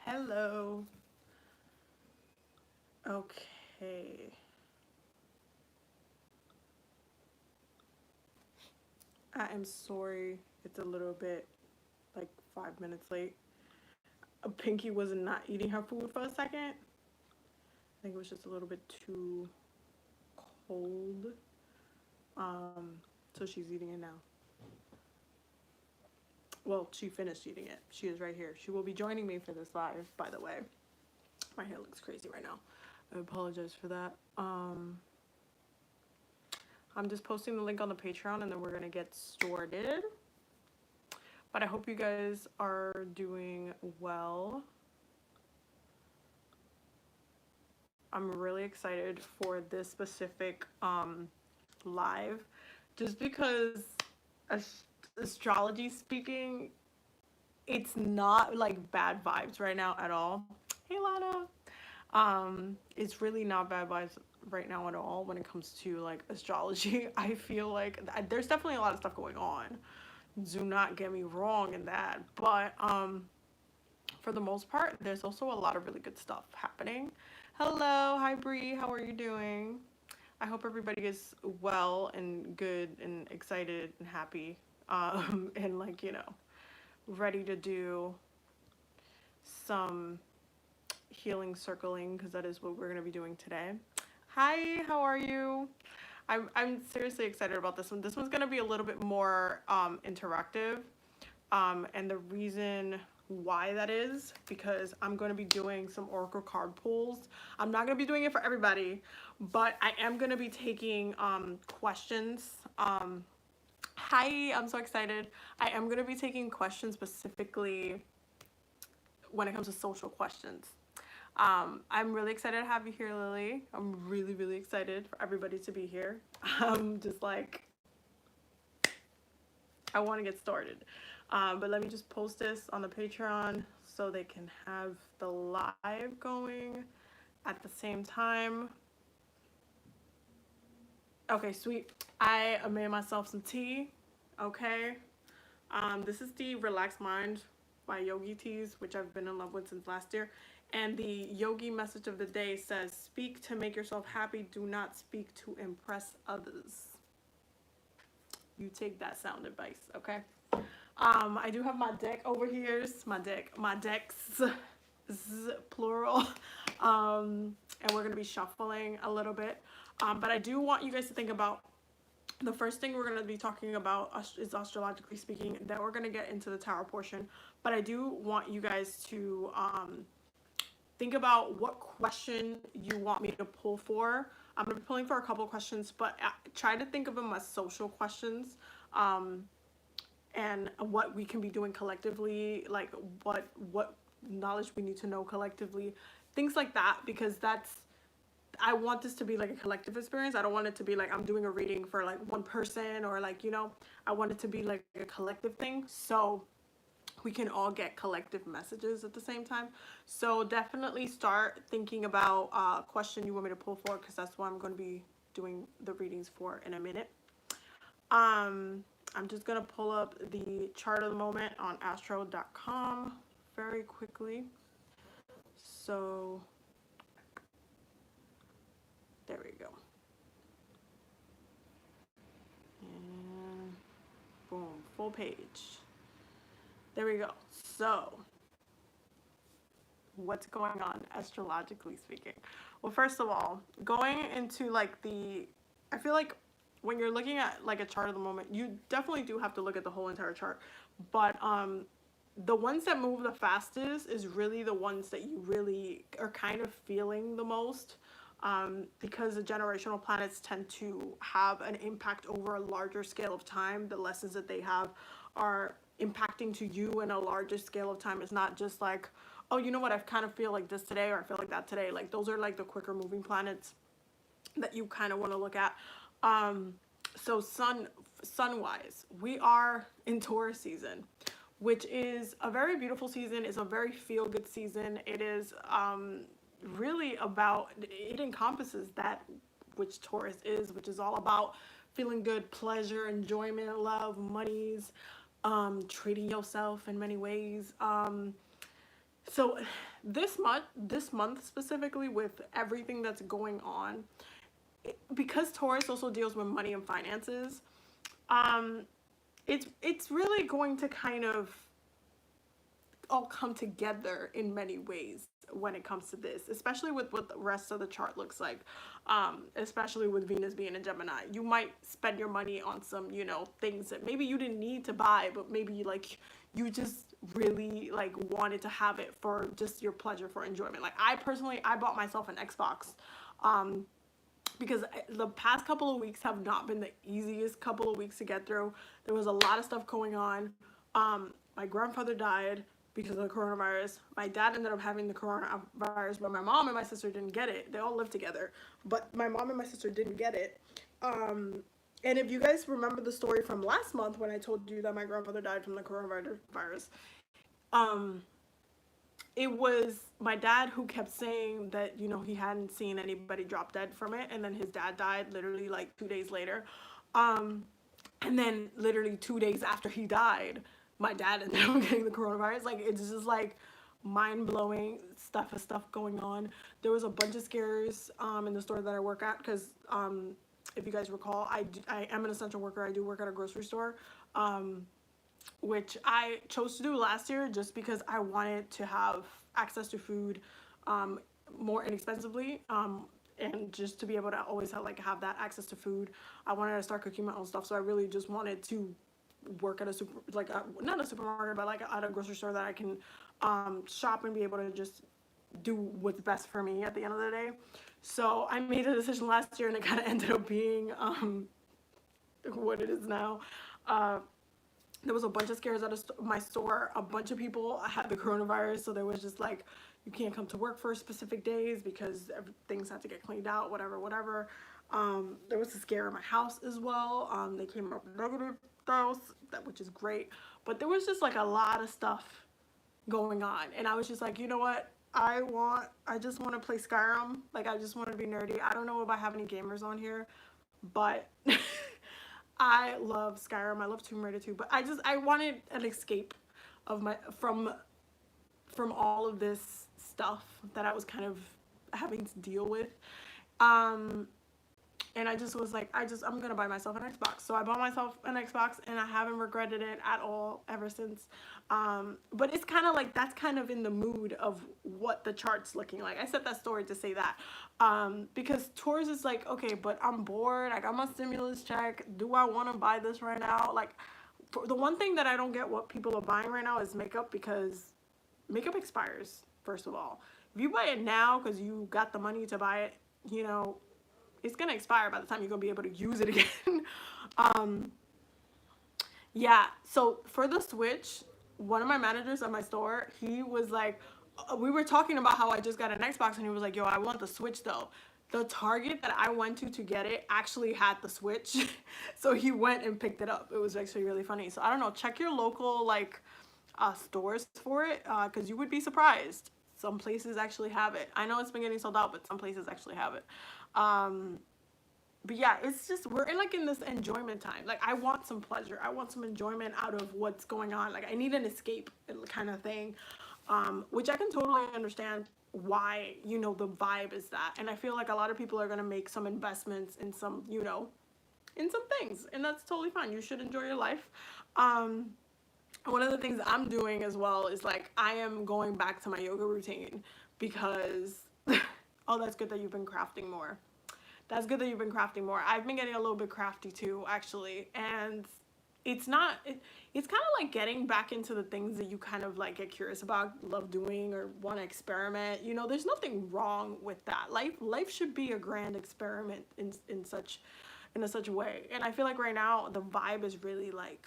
Hello. Okay. I am sorry. It's a little bit like 5 minutes late. Pinky was not eating her food for a second. I think it was just a little bit too cold. So she's eating it now. Well, she finished eating it. She is right here. She will be joining me for this live, by the way. My hair looks crazy right now. I apologize for that. I'm just posting the link on the Patreon and then we're gonna get started. But I hope you guys are doing well. I'm really excited for this specific live, just because astrology speaking, it's not like bad vibes right now at all. Hey Lana. It's really not bad vibes right now at all when it comes to like astrology. I feel like there's definitely a lot of stuff going on. Do not get me wrong in that, but for the most part, there's also a lot of really good stuff happening. Hello, hi Bree, how are you doing? I hope everybody is well and good and excited and happy, and like, ready to do some healing circling, because that is what we're going to be doing today. Hi, how are you? I'm seriously excited about this one. This one's going to be a little bit more interactive, and the reason why that is because I'm going to be doing some oracle card pulls. I'm not going to be doing it for everybody, but I am going to be taking questions. Hi, I'm so excited. I am going to be taking questions specifically when it comes to social questions. I'm really excited to have you here, Lily. I'm really, really excited for everybody to be here. Just like, I want to get started. But let me just post this on the Patreon so they can have the live going at the same time. Okay, sweet. I made myself some tea. Okay. This is the Relaxed Mind by Yogi Teas, which I've been in love with since last year. And the yogi message of the day says, speak to make yourself happy. Do not speak to impress others. You take that sound advice, okay? I do have my deck over here. My decks, plural. And we're gonna be shuffling a little bit. But I do want you guys to think about the first thing we're going to be talking about is astrologically speaking. Then we're going to get into the tarot portion. But I do want you guys to think about what question you want me to pull for. I'm going to be pulling for a couple of questions, but try to think of them as social questions. And what we can be doing collectively, like what knowledge we need to know collectively, things like that, because I want this to be like a collective experience. I don't want it to be like I'm doing a reading for like one person or like, I want it to be like a collective thing. So we can all get collective messages at the same time. So definitely start thinking about a question you want me to pull for, because that's what I'm going to be doing the readings for in a minute. I'm just going to pull up the chart of the moment on astro.com very quickly. So there we go. And boom, full page. There we go. So what's going on astrologically speaking? Well, first of all, going into like I feel like when you're looking at like a chart of the moment, you definitely do have to look at the whole entire chart. But the ones that move the fastest is really the ones that you really are kind of feeling the most. Because the generational planets tend to have an impact over a larger scale of time. The lessons that they have are impacting to you in a larger scale of time. It's not just like, oh, you know what, I kind of feel like this today, or I feel like that today. Like those are like the quicker moving planets that you kind of want to look at. So sun-wise, we are in Taurus season, which is a very beautiful season. It's a very feel-good season. It is really about, it encompasses that which Taurus is, which is all about feeling good, pleasure, enjoyment, love, monies, treating yourself in many ways. So this month specifically, with everything that's going on, because Taurus also deals with money and finances, um, it's really going to kind of all come together in many ways when it comes to this, especially with what the rest of the chart looks like. Especially with Venus being in Gemini, you might spend your money on some, you know, things that maybe you didn't need to buy, but maybe like you just really like wanted to have it for just your pleasure, for enjoyment. Like I personally, I bought myself an Xbox. Um, because the past couple of weeks have not been the easiest couple of weeks to get through. There was a lot of stuff going on. My grandfather died because of the coronavirus. My dad ended up having the coronavirus, but my mom and my sister didn't get it. They all lived together, but my mom and my sister didn't get it. And if you guys remember the story from last month when I told you that my grandfather died from the coronavirus, um, it was my dad who kept saying that, you know, he hadn't seen anybody drop dead from it, and then his dad died literally like 2 days later. um and then literally 2 days after he died, my dad ended up getting the coronavirus. Like it's just like mind-blowing stuff going on. There was a bunch of scares in the store that I work at, because if you guys recall, I am an essential worker. I do work at a grocery store, um which I chose to do last year just because I wanted to have access to food um, more inexpensively, and just to be able to always have that access to food. I wanted to start cooking my own stuff, so I really just wanted to work at a not a supermarket, but like at a grocery store that I can shop and be able to just do what's best for me at the end of the day. So I made a decision last year, and it kind of ended up being what it is now. Uh, there was a bunch of scares at my store. A bunch of people had the coronavirus, so there was just like, you can't come to work for specific days because things had to get cleaned out, whatever. There was a scare in my house as well. They came up negative though, which is great, but there was just like a lot of stuff going on, and I was just like, you know what? I just want to play Skyrim. Like I just want to be nerdy. I don't know if I have any gamers on here, but I love Skyrim. I love Tomb Raider too, but I wanted an escape of my from all of this stuff that I was kind of having to deal with. Um and I just was like, I'm gonna buy myself an Xbox. So I bought myself an Xbox, and I haven't regretted it at all ever since. But it's kind of like, that's kind of in the mood of what the chart's looking like. I set that story to say that, because Taurus is like, okay, but I'm bored. I got my stimulus check. Do I want to buy this right now? Like, the one thing that I don't get what people are buying right now is makeup, because makeup expires. First of all, if you buy it now because you got the money to buy it, you know, it's gonna expire by the time you're gonna be able to use it again. um yeah, so for the Switch, one of my managers at my store, he was like, we were talking about how I just got an Xbox, and he was like, yo, I want the Switch though. The Target that I went to get it actually had the Switch. So he went and picked it up. It was actually really funny. So I don't know, check your local like stores for it, because you would be surprised. Some places actually have it. I know it's been getting sold out, but some places actually have it. But yeah, it's just, we're in like in this enjoyment time. Like I want some pleasure. I want some enjoyment out of what's going on. Like I need an escape kind of thing, which I can totally understand why, you know, the vibe is that. And I feel like a lot of people are going to make some investments in some, you know, in some things, and that's totally fine. You should enjoy your life. One of the things I'm doing as well is like, I am going back to my yoga routine because oh, that's good that you've been crafting more. That's good that you've been crafting more. I've been getting a little bit crafty too, actually. And it's not, it's kind of like getting back into the things that you kind of like get curious about, love doing, or want to experiment. You know, there's nothing wrong with that. Life should be a grand experiment in a such way. And I feel like right now the vibe is really like,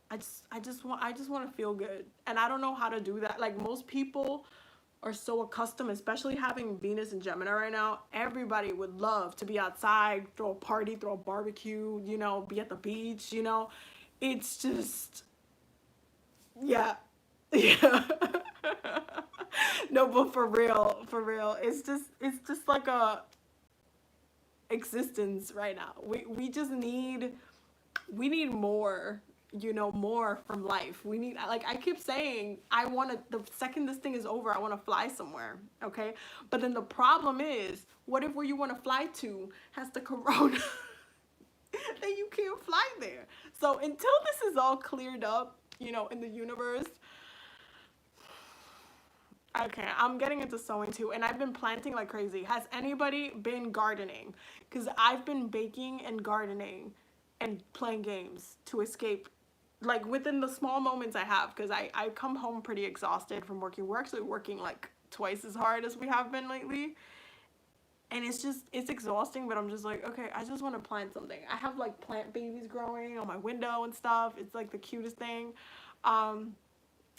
I just want to feel good. And I don't know how to do that. Like most people are so accustomed, especially having Venus and Gemini right now, everybody would love to be outside, throw a party, throw a barbecue, you know, be at the beach, you know. It's just, yeah. Yeah. No, but for real, it's just like a existence right now. We need more you know, more from life. We need, like I keep saying, I want to, the second this thing is over, I want to fly somewhere, okay? But then the problem is, what if where you want to fly to has the corona? Then you can't fly there. So until this is all cleared up, you know, in the universe, okay, I'm getting into sewing too, and I've been planting like crazy. Has anybody been gardening? Because I've been baking and gardening and playing games to escape, like within the small moments I have, because I come home pretty exhausted from working. We're actually working like twice as hard as we have been lately. And it's just, it's exhausting, but I'm just like, okay, I just want to plant something. I have like plant babies growing on my window and stuff. It's like the cutest thing. Um,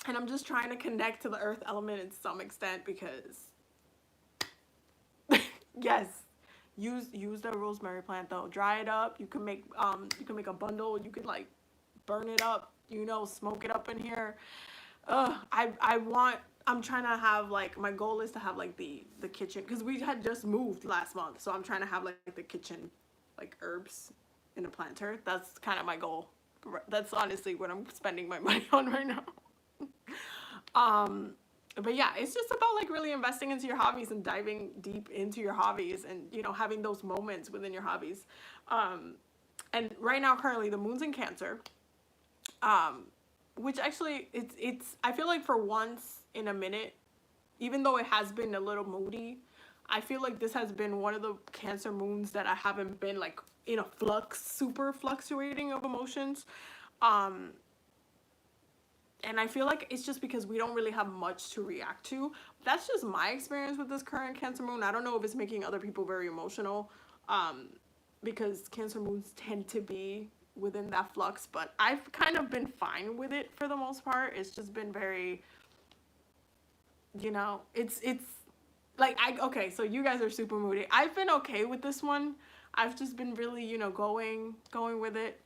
and I'm just trying to connect to the earth element in some extent because yes, use the rosemary plant though. Dry it up. You can make a bundle. You could like burn it up, you know, smoke it up in here. I'm trying to have like, my goal is to have like the kitchen, because we had just moved last month, so I'm trying to have like the kitchen, like herbs in a planter. That's kind of my goal. That's honestly what I'm spending my money on right now. But yeah, it's just about like really investing into your hobbies and diving deep into your hobbies, and you know, having those moments within your hobbies. And right now, currently, the moon's in Cancer, which actually, it's I feel like for once in a minute, even though it has been a little moody, I feel like this has been one of the Cancer moons that I haven't been like in a super fluctuating of emotions. And I feel like it's just because we don't really have much to react to. That's just my experience with this current Cancer moon. I don't know if it's making other people very emotional, because Cancer moons tend to be within that flux, but I've kind of been fine with it for the most part. It's just been very, you know, it's like, okay, so you guys are super moody. I've been okay with this one. I've just been really, you know, going with it.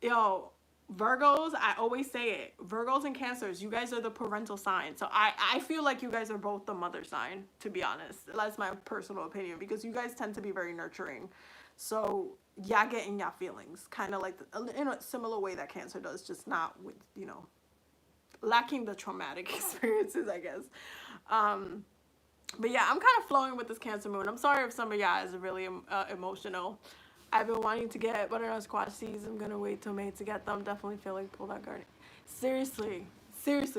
Yo, Virgos, I always say it. Virgos and Cancers, you guys are the parental sign. So I feel like you guys are both the mother sign, to be honest. That's my personal opinion, because you guys tend to be very nurturing. So y'all getting y'all feelings, kind of like in a similar way that Cancer does, just not with, you know, lacking the traumatic experiences, I guess. But yeah, I'm kind of flowing with this Cancer moon. I'm sorry if some of y'all is really emotional. I've been wanting to get butternut squash seeds. I'm gonna wait till May to get them. Definitely feel like pull that garden. Seriously,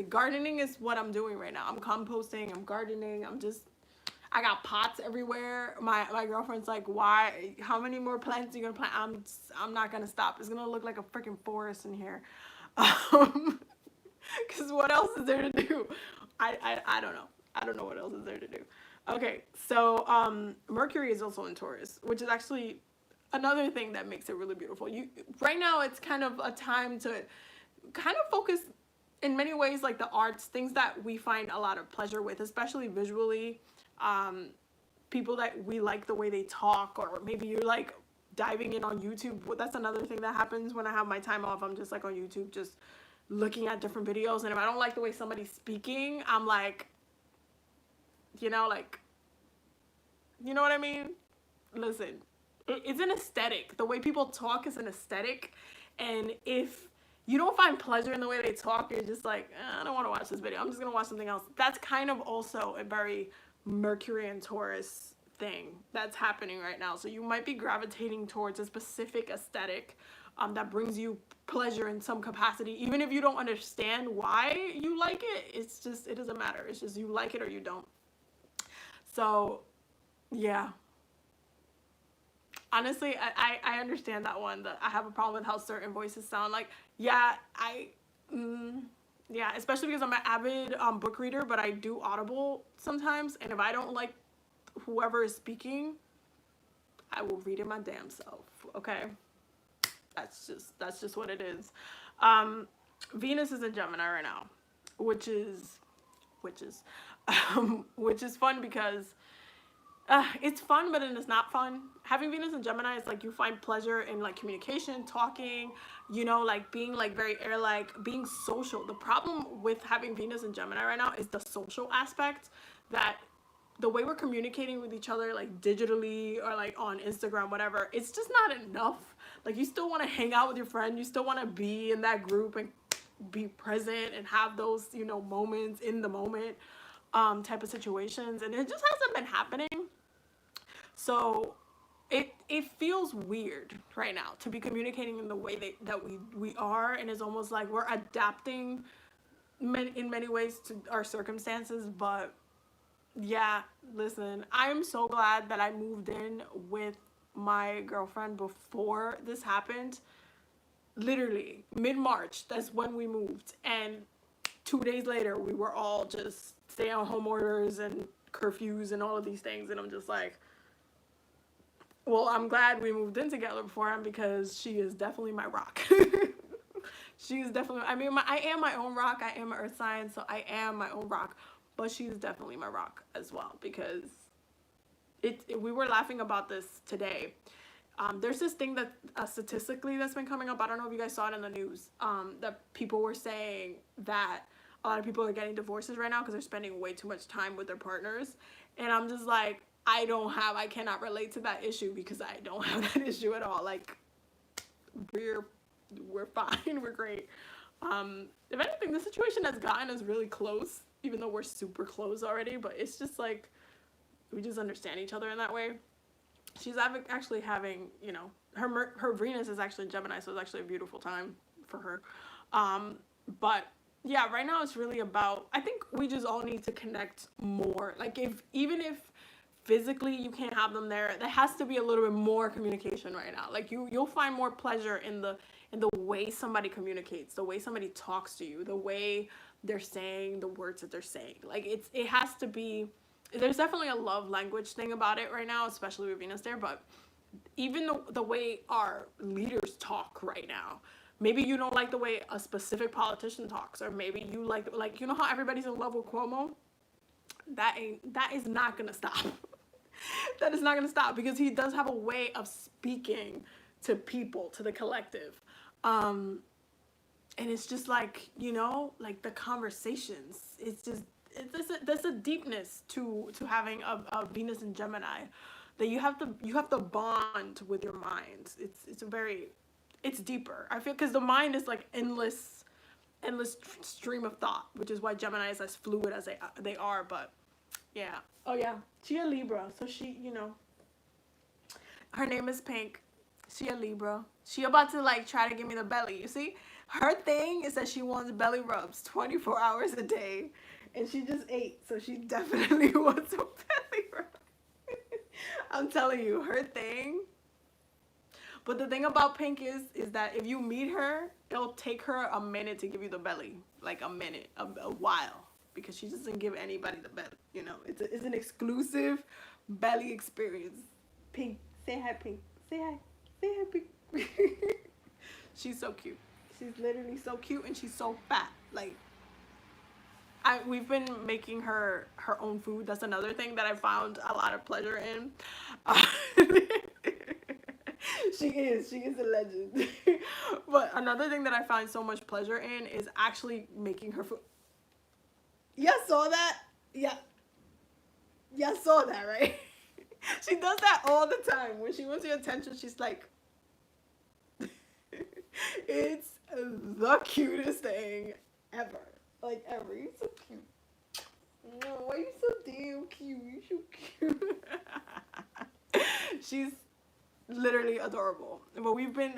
gardening is what I'm doing right now. I'm composting, I'm gardening, I got pots everywhere. My girlfriend's like, why, how many more plants are you gonna plant? I'm not gonna stop. It's gonna look like a freaking forest in here. Because what else is there to do? I don't know. I don't know what else is there to do. Okay, so Mercury is also in Taurus, which is actually another thing that makes it really beautiful. Right now, it's kind of a time to kind of focus in many ways, like the arts, things that we find a lot of pleasure with, especially visually. People that we like the way they talk, or maybe you're like diving in on YouTube. That's another thing that happens when I have my time off. I'm just like on YouTube, just looking at different videos. And if I don't like the way somebody's speaking, I'm like, you know, like, you know what I mean? Listen, it's an aesthetic. The way people talk is an aesthetic. And if you don't find pleasure in the way they talk, you're just like, I don't want to watch this video. I'm just going to watch something else. That's kind of also a very Mercury and Taurus thing that's happening right now. So you might be gravitating towards a specific aesthetic that brings you pleasure in some capacity. Even if you don't understand why you like it, it's just, it doesn't matter. It's just you like it or you don't. So, yeah. Honestly, I understand that one. That I have a problem with how certain voices sound. Like, yeah, yeah, especially because I'm an avid book reader, but I do Audible sometimes. And if I don't like whoever is speaking, I will read it my damn self. Okay, that's just what it is. Venus is in Gemini right now, which is fun because it's fun, but then it's not fun. Having Venus in Gemini is like you find pleasure in like communication, talking, you know, like being like very air-like, being social. The problem with having Venus in Gemini right now is the social aspect, that the way we're communicating with each other, like digitally or like on Instagram, whatever, it's just not enough. Like, you still want to hang out with your friend, you still want to be in that group and be present and have those, you know, moments in the moment type of situations, and it just hasn't been happening. So it feels weird right now to be communicating in the way that we are, and it's almost like we're adapting in many ways to our circumstances. But yeah, listen, I am so glad that I moved in with my girlfriend before this happened. Literally mid-March, that's when we moved, and 2 days later we were all just stay-at-home orders and curfews and all of these things, and I'm just like, well, I'm glad we moved in together beforehand, because she is definitely my rock. She is definitely, I mean, I am my own rock. I am an earth sign, so I am my own rock, but she's definitely my rock as well, because we were laughing about this today. There's this thing that statistically that's been coming up. I don't know if you guys saw it in the news, that people were saying that a lot of people are getting divorces right now because they're spending way too much time with their partners. And I'm just like, I cannot relate to that issue, because I don't have that issue at all. Like, we're fine, we're great. If anything, the situation has gotten us really close, even though we're super close already, but it's just like, we just understand each other in that way. She's actually having, you know, her Venus is actually Gemini, so it's actually a beautiful time for her. But yeah, right now it's really about, I think we just all need to connect more. Like, even if physically you can't have them there has to be a little bit more communication right now. Like, you'll find more pleasure in the way somebody communicates, the way somebody talks to you, the way they're saying the words that they're saying. Like, it has to be, there's definitely a love language thing about it right now, especially with Venus there. But even the way our leaders talk right now, maybe you don't like the way a specific politician talks, or maybe you like, you know how everybody's in love with Cuomo? That is not gonna stop. That is not gonna stop, because he does have a way of speaking to people, to the collective. And it's just like, you know, like the conversations, it's just, there's a deepness to having a Venus and Gemini, that you have to bond with your mind. It's deeper, I feel, because the mind is like endless stream of thought, which is why Gemini is as fluid as they are. But yeah, oh yeah, she a Libra, so she, you know, her name is Pink. She a Libra. She about to like try to give me the belly. You see, her thing is that she wants belly rubs 24 hours a day, and she just ate, so she definitely wants a belly rub. I'm telling you, her thing. But the thing about Pink is that if you meet her, it'll take her a minute to give you the belly, like a minute, a while, because she doesn't give anybody the belly. You know, it's an exclusive belly experience. Pink, say hi, Pink. Say hi. Say hi, Pink. She's so cute. She's literally so cute, and she's so fat. Like, we've been making her own food. That's another thing that I found a lot of pleasure in. She is a legend. But another thing that I find so much pleasure in is actually making her food. Yeah, saw that? Yeah. Yeah, saw that, right? She does that all the time. When she wants your attention, she's like, it's the cutest thing ever. Like, ever. You're so cute. Oh, why are you so damn cute? You're so cute. She's literally adorable. But we've been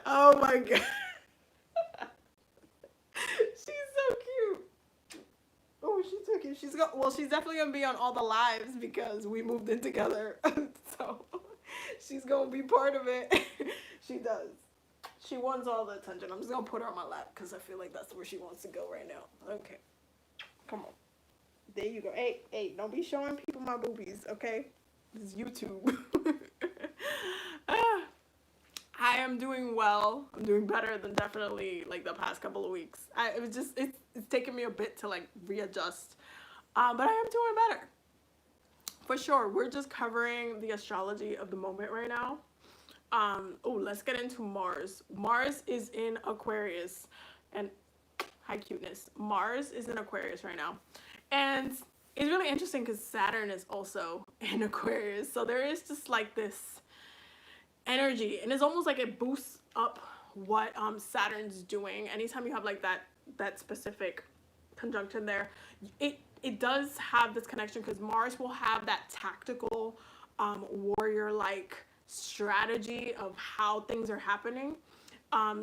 oh my god. She's so cute. Oh, she's so cute. She's definitely gonna be on all the lives because we moved in together. So she's gonna be part of it. She does. She wants all the attention. I'm just gonna put her on my lap because I feel like that's where she wants to go right now. Okay. Come on. There you go. Hey, don't be showing people my boobies, okay? This is YouTube. I am doing well. I'm doing better than definitely like the past couple of weeks. It's taken me a bit to like readjust. But I am doing better. For sure. We're just covering the astrology of the moment right now. Let's get into Mars. Mars is in Aquarius, and hi cuteness. Mars is in Aquarius right now, and it's really interesting because Saturn is also in Aquarius. So there is just like this energy, and it's almost like it boosts up what Saturn's doing. Anytime you have like that specific conjunction there, it does have this connection because Mars will have that tactical warrior like strategy of how things are happening.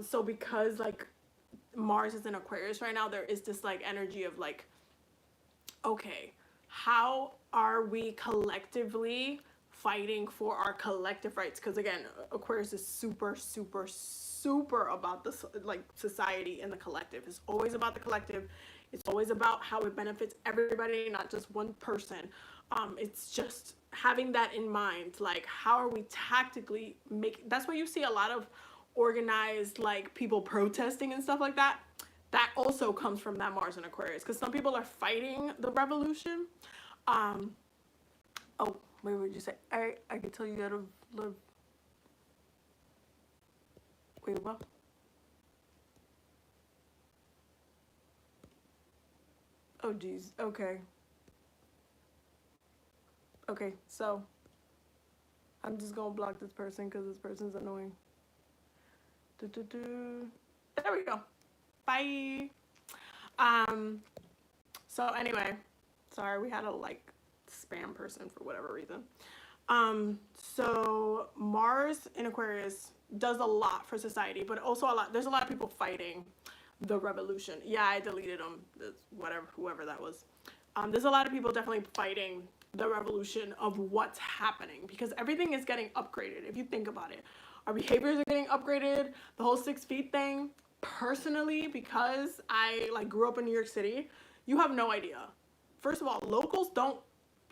So because like Mars is in Aquarius right now, there is this like energy of like, okay, how are we collectively fighting for our collective rights? Because again, Aquarius is super about the like society and the collective. It's always about the collective. It's always about how it benefits everybody, not just one person. It's just having that in mind, like how are we tactically that's why you see a lot of organized like people protesting and stuff like that. That also comes from that Mars in Aquarius, because some people are fighting the revolution. Oh, wait, what did you say? I could tell you how to live. Wait, what? Oh, geez. Okay. Okay, so I'm just gonna block this person because this person's annoying. There we go. Bye. So anyway, sorry, we had a like spam person for whatever reason. So Mars in Aquarius does a lot for society, but also there's a lot of people fighting the revolution. Yeah, I deleted them. Whoever that was. There's a lot of people definitely fighting the revolution of what's happening, because everything is getting upgraded. If you think about it, our behaviors are getting upgraded. The whole 6 feet thing, personally, because I like grew up in New York City, you have no idea. First of all, locals don't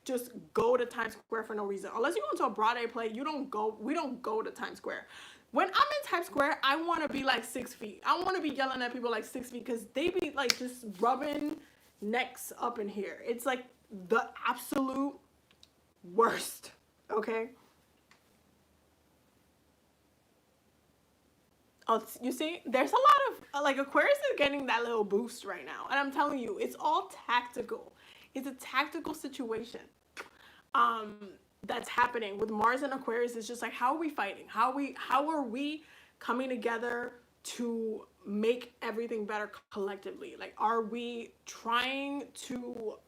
just go to Times Square for no reason. Unless you go to a Broadway play, we don't go to Times Square. When I'm in Times Square, I want to be like 6 feet. I want to be yelling at people like 6 feet, because they be like just rubbing necks up in here. It's like the absolute worst, okay? Oh, you see, there's a lot of like Aquarius is getting that little boost right now, and I'm telling you, it's all tactical. It's a tactical situation that's happening with Mars and Aquarius. It's just like, how are we fighting? How are we coming together to make everything better collectively? Like, are we trying to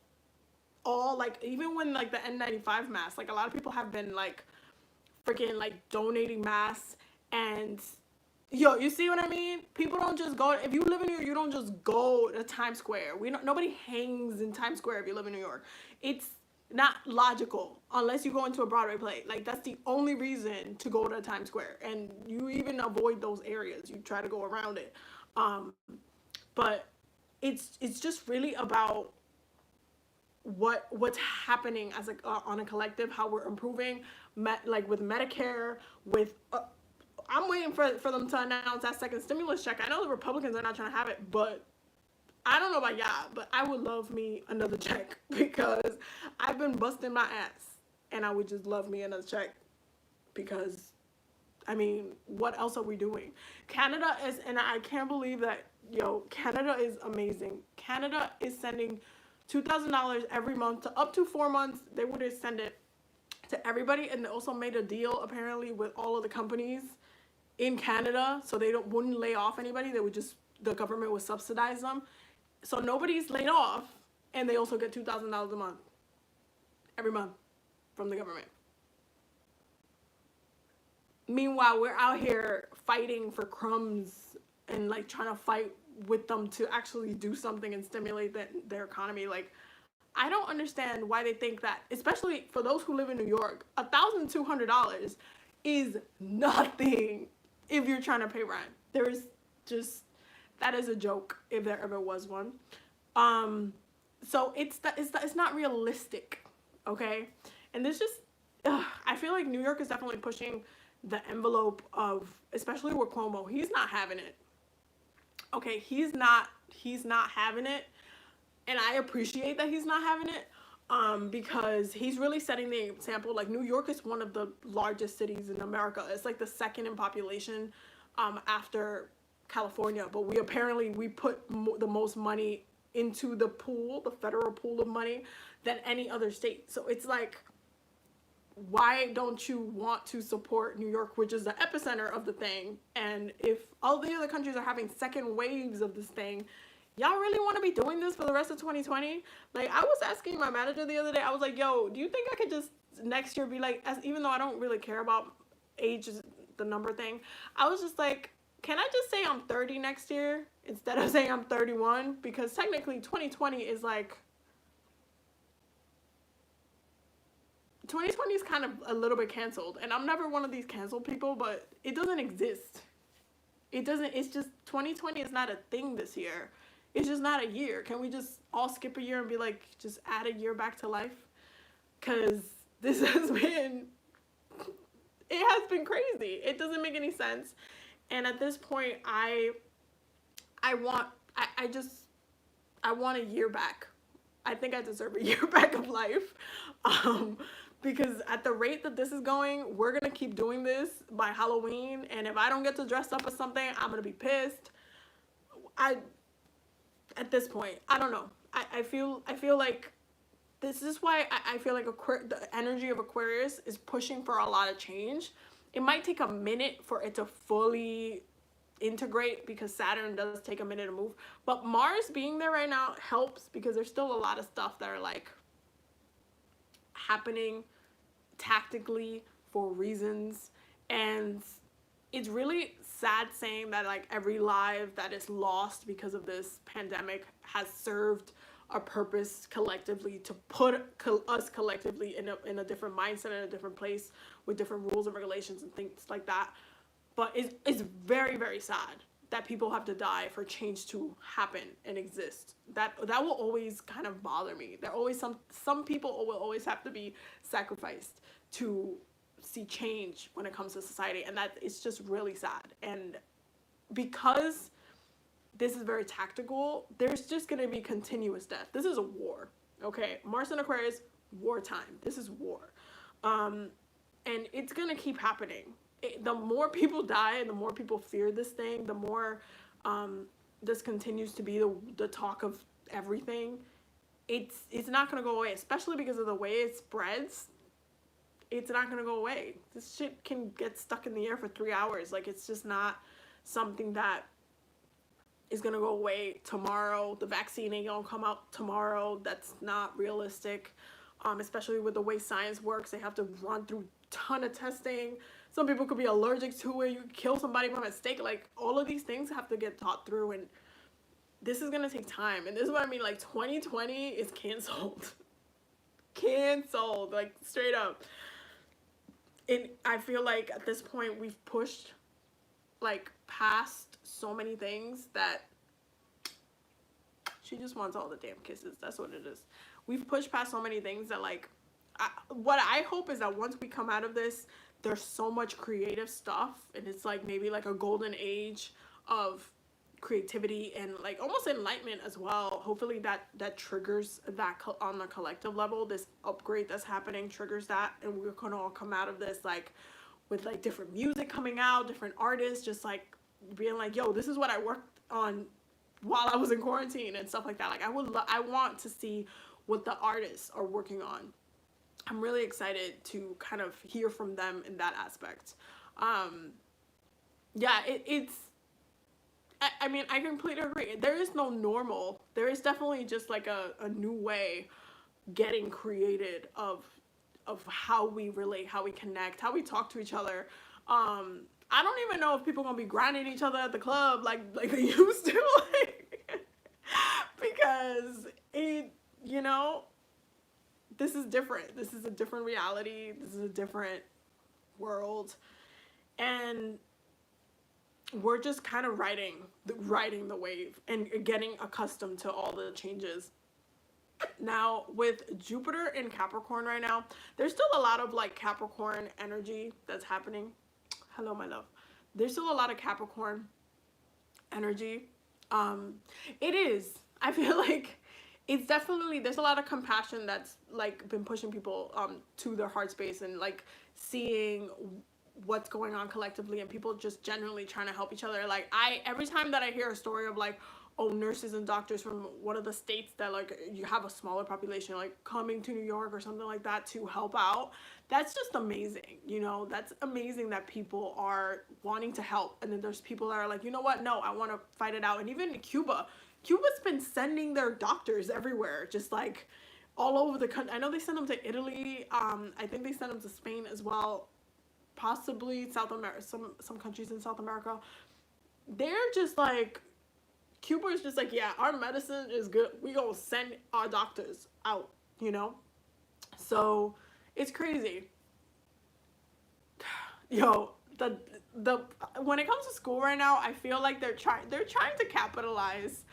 all, like, even when like the N95 masks, like a lot of people have been like freaking like donating masks, and yo, you see what I mean? People don't just go, if you live in New York, you don't just go to Times Square. Nobody hangs in Times Square if you live in New York. It's not logical unless you go into a Broadway play. Like, that's the only reason to go to Times Square, and you even avoid those areas. You try to go around it. But it's just really about what's happening as on a collective, how we're improving, like with Medicare, with I'm waiting for them to announce that second stimulus check. I know the Republicans are not trying to have it, but I don't know about y'all, but I would love me another check, because I've been busting my ass, and I would just love me another check, because I mean, what else are we doing? Canada is, and I can't believe that, yo, Canada is amazing. Canada is sending $2,000 every month to up to 4 months. They would just send it to everybody, and they also made a deal apparently with all of the companies in Canada, so they wouldn't lay off anybody. They would just, the government would subsidize them, so nobody's laid off, and they also get $2,000 a month every month from the government. Meanwhile, we're out here fighting for crumbs and like trying to fight with them to actually do something and stimulate their economy. Like, I don't understand why they think that, especially for those who live in New York, $1,200 is nothing if you're trying to pay rent. There's just, that is a joke if there ever was one. So it's not realistic, okay? And this just, I feel like New York is definitely pushing the envelope of, especially with Cuomo, he's not having it. Okay, he's not having it, and I appreciate that he's not having it, because he's really setting the example. Like, New York is one of the largest cities in America. It's like the second in population after California, but we put the most money into the pool, the federal pool of money, than any other state. So it's like, why don't you want to support New York, which is the epicenter of the thing? And if all the other countries are having second waves of this thing, y'all really want to be doing this for the rest of 2020? Like, I was asking my manager the other day, I was like, yo, do you think I could just next year be like, even though I don't really care about age, the number thing, I was just like, can I just say I'm 30 next year instead of saying I'm 31? Because technically 2020 is like, 2020 is kind of a little bit canceled, and I'm never one of these canceled people, but it doesn't exist. It's just 2020 is not a thing this year. It's just not a year. Can we just all skip a year and be like, just add a year back to life? Because this has been, it has been crazy. It doesn't make any sense. And at this point, I want a year back. I think I deserve a year back of life. Because at the rate that this is going, we're going to keep doing this by Halloween. And if I don't get to dress up as something, I'm going to be pissed. At this point, I don't know. I feel like this is why I feel like the energy of Aquarius is pushing for a lot of change. It might take a minute for it to fully integrate because Saturn does take a minute to move. But Mars being there right now helps because there's still a lot of stuff that are like happening tactically for reasons, and it's really sad saying that like every life that is lost because of this pandemic has served a purpose collectively to put us collectively in a different mindset, in a different place with different rules and regulations and things like that. But it's very, very sad that people have to die for change to happen and exist. That will always kind of bother me. There always some people will always have to be sacrificed to see change when it comes to society, and that it's just really sad. And because this is very tactical, there's just going to be continuous death. This is a war, okay? Mars and Aquarius, wartime. This is war. And it's going to keep happening. The more people die and the more people fear this thing, the more this continues to be the talk of everything. It's not going to go away, especially because of the way it spreads. It's not going to go away. This shit can get stuck in the air for 3 hours. Like, it's just not something that is going to go away tomorrow. The vaccine ain't going to come out tomorrow. That's not realistic. Especially with the way science works. They have to run through a ton of testing. Some people could be allergic to it. You could kill somebody by mistake. Like, all of these things have to get thought through, and this is going to take time. And this is what I mean. Like, 2020 is canceled. Canceled. Like, straight up. And I feel like at this point we've pushed like past so many things that she just wants all the damn kisses. That's what it is. We've pushed past so many things that like what I hope is that once we come out of this, there's so much creative stuff, and it's like maybe like a golden age of creativity and like almost enlightenment as well. Hopefully that triggers that on the collective level. This upgrade that's happening triggers that, and we're gonna all come out of this like with like different music coming out, different artists just like being like, yo, this is what I worked on while I was in quarantine and stuff like that. Like I want to see what the artists are working on. I'm really excited to kind of hear from them in that aspect. Yeah, it's I mean, I completely agree. There is no normal. There is definitely just like a new way getting created of how we relate, how we connect, how we talk to each other. I don't even know if people are gonna be grinding each other at the club like they used to, like, because it, you know, this is different. This is a different reality. This is a different world, and we're just kind of riding the wave and getting accustomed to all the changes. Now, with Jupiter in Capricorn right now, there's still a lot of like Capricorn energy that's happening. Hello, my love. There's still a lot of Capricorn energy. It is. I feel like it's definitely, there's a lot of compassion that's like been pushing people to their heart space and like seeing what's going on collectively and people just generally trying to help each other. Like every time that I hear a story of like, oh, nurses and doctors from one of the states that like you have a smaller population like coming to New York or something like that to help out. That's just amazing, you know. That's amazing that people are wanting to help, and then there's people that are like, you know what, no, I want to fight it out. And even in Cuba's been sending their doctors everywhere, just like all over the country. I know they sent them to Italy. I think they sent them to Spain as well, possibly South America, some countries in South America. They're just like, Cuba is just like, yeah, our medicine is good. We gonna send our doctors out, you know? So it's crazy. Yo, the when it comes to school right now, I feel like they're trying to capitalize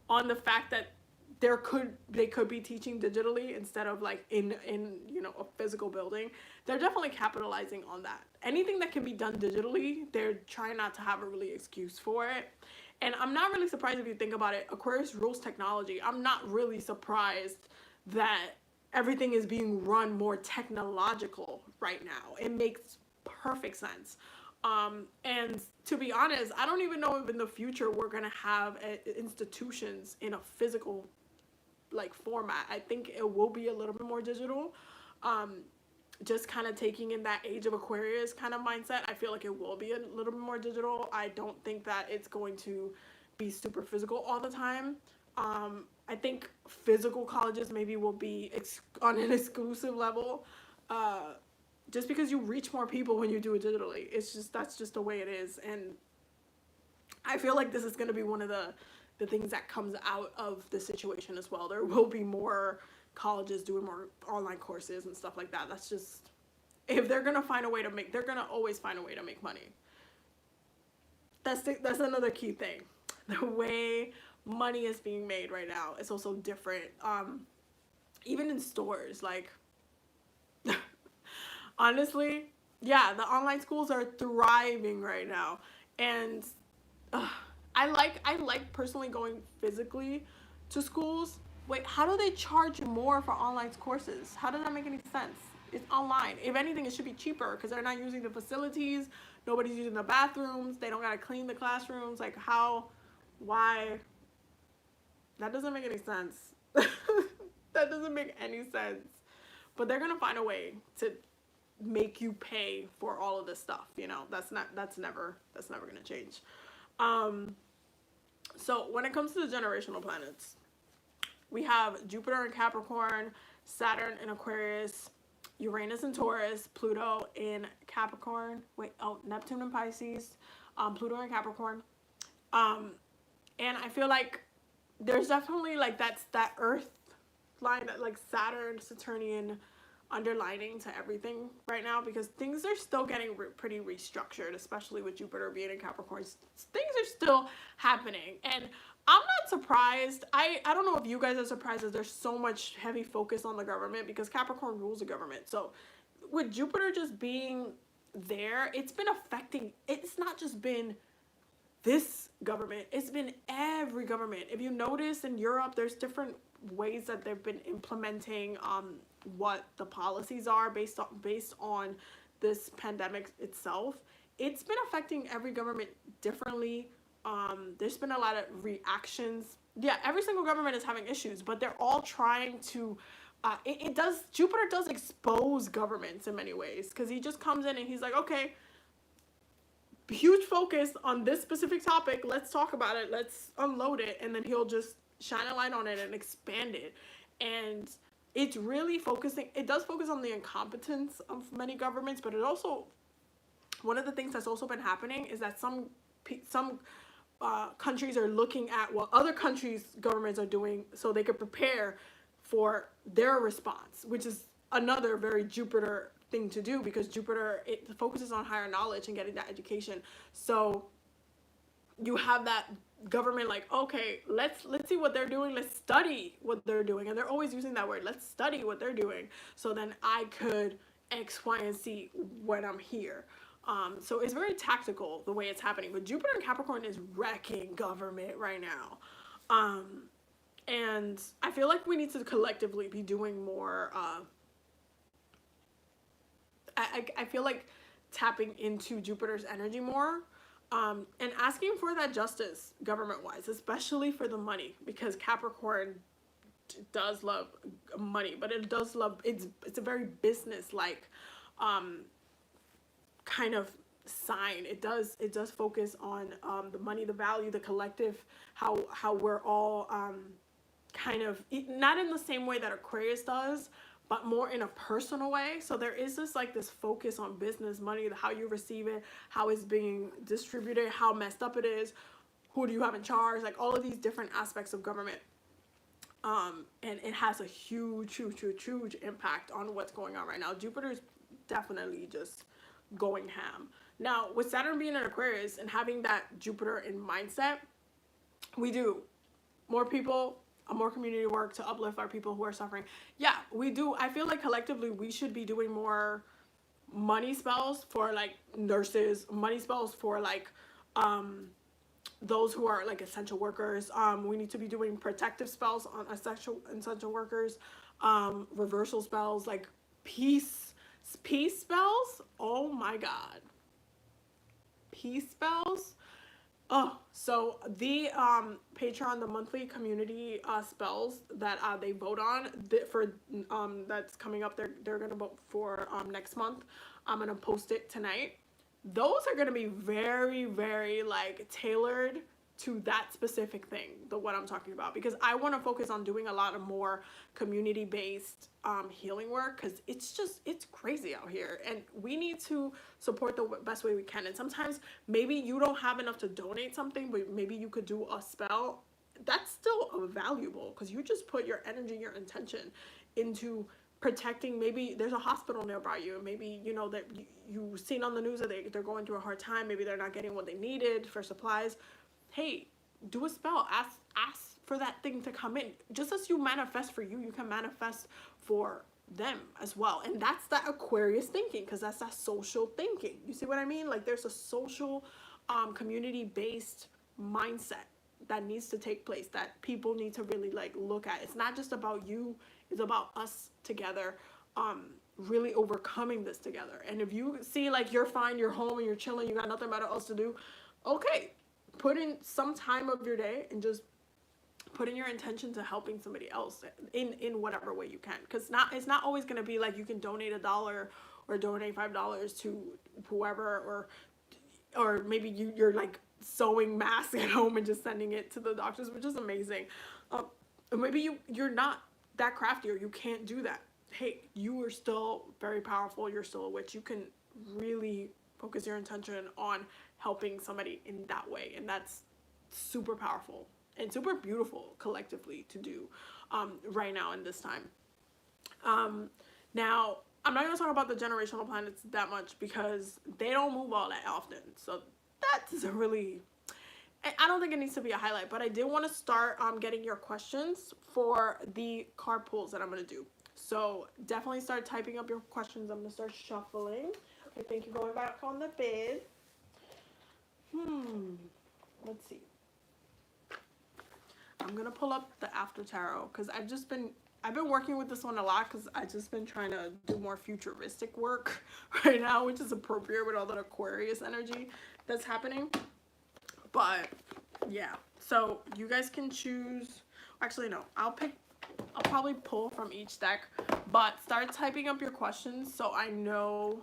on the fact that they could be teaching digitally instead of like in you know, a physical building. They're definitely capitalizing on that. Anything that can be done digitally, they're trying not to have a really excuse for it. And I'm not really surprised if you think about it. Aquarius rules technology. I'm not really surprised that everything is being run more technological right now. It makes perfect sense. And to be honest, I don't even know if in the future we're gonna have institutions in a physical like format. I think it will be a little bit more digital. Just kind of taking in that age of Aquarius kind of mindset, I feel like it will be a little bit more digital. I don't think that it's going to be super physical all the time. I think physical colleges maybe will be on an exclusive level, just because you reach more people when you do it digitally. It's just, that's just the way it is. And I feel like this is going to be one of the things that comes out of the situation as well. There will be more colleges doing more online courses and stuff like that. That's just, if they're gonna find a way to make, they're gonna always find a way to make money. That's another key thing. The way money is being made right now is also different. Even in stores, like honestly, yeah, the online schools are thriving right now. And I like personally going physically to schools. Wait, how do they charge more for online courses? How does that make any sense? It's online. If anything, it should be cheaper because they're not using the facilities. Nobody's using the bathrooms. They don't gotta clean the classrooms. Like how, why? That doesn't make any sense. That doesn't make any sense. But they're gonna find a way to make you pay for all of this stuff. You know, that's never gonna change. So when it comes to the generational planets, we have Jupiter in Capricorn, Saturn in Aquarius, Uranus in Taurus, Pluto in Capricorn. Neptune in Pisces, Pluto in Capricorn. And I feel like there's definitely like that Earth line, that like Saturn, Saturnian underlining to everything right now, because things are still getting pretty restructured, especially with Jupiter being in Capricorn. Things are still happening, and I'm not surprised. I don't know if you guys are surprised that there's so much heavy focus on the government, because Capricorn rules the government. So with Jupiter just being there, it's been affecting, it's not just been this government, it's been every government. If you notice in Europe, there's different ways that they've been implementing what the policies are based on this pandemic itself. It's been affecting every government differently. There's been a lot of reactions. Yeah, every single government is having issues, but they're all trying to Jupiter does expose governments in many ways, because he just comes in and he's like, okay, huge focus on this specific topic, let's talk about it, let's unload it, and then he'll just shine a light on it and expand it. And it's really focusing, it does focus on the incompetence of many governments, but it also, one of the things that's also been happening is that some countries are looking at what other countries' governments are doing so they could prepare for their response, which is another very Jupiter thing to do, because Jupiter, it focuses on higher knowledge and getting that education. So you have that government like, okay, let's see what they're doing, let's study what they're doing, and they're always using that word, let's study what they're doing, so then I could X, Y, and Z when I'm here. So it's very tactical the way it's happening, but Jupiter and Capricorn is wrecking government right now. And I feel like we need to collectively be doing more, I feel like tapping into Jupiter's energy more. And asking for that justice government-wise, especially for the money, because Capricorn does love money, but it does love, it's a very business-like kind of sign. It does focus on the money, the value, the collective, how we're all kind of, not in the same way that Aquarius does, but more in a personal way. So there is this like this focus on business, money, how you receive it, how it's being distributed, how messed up it is, who do you have in charge, like all of these different aspects of government. And it has a huge impact on what's going on right now. Jupiter's definitely just going ham. Now, with Saturn being in Aquarius and having that Jupiter in mindset, we do more people, more community work to uplift our people who are suffering. Yeah, we do. I feel like collectively we should be doing more money spells for like nurses, money spells for like those who are like essential workers. We need to be doing protective spells on essential workers, reversal spells, like peace spells. Oh my god, peace spells. Oh, so the Patreon, the monthly community spells that they vote on for that's coming up, they're gonna vote for next month. I'm gonna post it tonight. Those are gonna be very like tailored to that specific thing, what I'm talking about, because I want to focus on doing a lot of more community-based healing work, because it's crazy out here, and we need to support the best way we can. And sometimes maybe you don't have enough to donate something, but maybe you could do a spell. That's still valuable, because you just put your energy, your intention into protecting. Maybe there's a hospital nearby you, maybe you know that you've seen on the news that they're going through a hard time, maybe they're not getting what they needed for supplies. Hey, do a spell, ask for that thing to come in. Just as you manifest for you, you can manifest for them as well. And that's that Aquarius thinking, because that's that social thinking. You see what I mean? Like there's a social community-based mindset that needs to take place, that people need to really like look at. It's not just about you, it's about us together, really overcoming this together. And if you see like you're fine, you're home and you're chilling, you got nothing better else to do, okay, put in some time of your day and just put in your intention to helping somebody else in whatever way you can. Because it's not always going to be like you can donate $1 or donate $5 to whoever, or maybe you're like sewing masks at home and just sending it to the doctors, which is amazing. Maybe you're not that crafty, or you can't do that. Hey, you are still very powerful. You're still a witch. You can really focus your intention on helping somebody in that way, and that's super powerful and super beautiful collectively to do right now in this time. Now I'm not going to talk about the generational planets that much because they don't move all that often, so that's a really, I don't think it needs to be a highlight, but I did want to start getting your questions for the card pulls that I'm going to do. So definitely start typing up your questions. I'm going to start shuffling. I think you're going back on the bed. Let's see. I'm gonna pull up the After Tarot because I've been working with this one a lot, because I've just been trying to do more futuristic work right now, which is appropriate with all that Aquarius energy that's happening. But yeah, so you guys can choose. Actually, no, I'll probably pull from each deck, but start typing up your questions so I know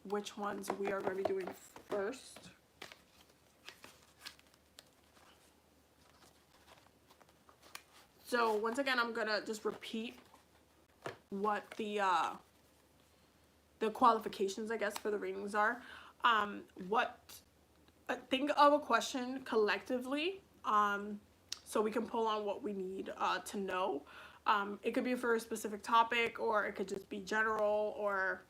which ones we are going to be doing first. So once again, I'm gonna just repeat what the qualifications, I guess, for the readings are. Think of a question collectively, so we can pull on what we need to know. It could be for a specific topic, or it could just be general, or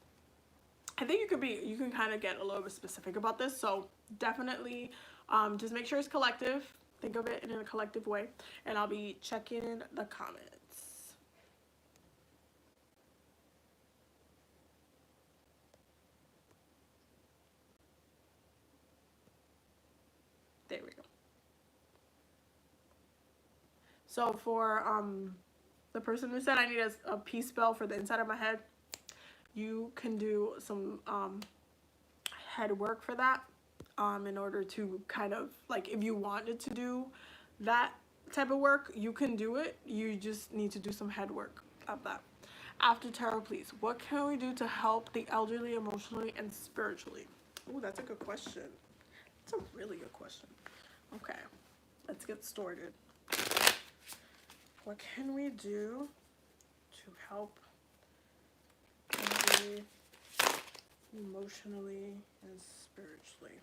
I think you can kind of get a little bit specific about this. So definitely just make sure it's collective. Think of it in a collective way, and I'll be checking the comments. There we go. So for the person who said I need a peace spell for the inside of my head, you can do some head work for that. in order to kind of like, if you wanted to do that type of work, you can do it. You just need to do some head work of that. After tarot, please, what can we do to help the elderly emotionally and spiritually? Oh, that's a good question. It's a really good question. Okay, let's get started. What can we do to help elderly emotionally and spiritually?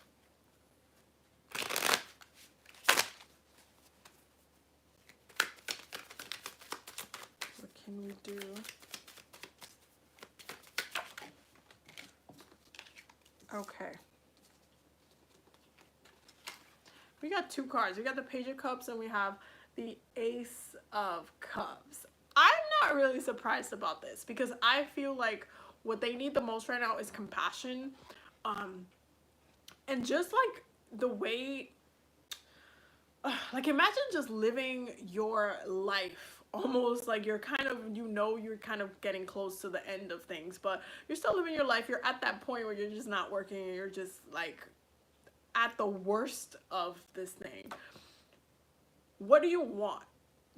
What can we do? Okay. We got two cards. We got the Page of Cups and we have the Ace of Cups. I'm not really surprised about this because I feel like what they need the most right now is compassion. And just like the way, like imagine just living your life almost like you're kind of, you're kind of getting close to the end of things, but you're still living your life. You're at that point where you're just not working and you're just like at the worst of this thing. What do you want?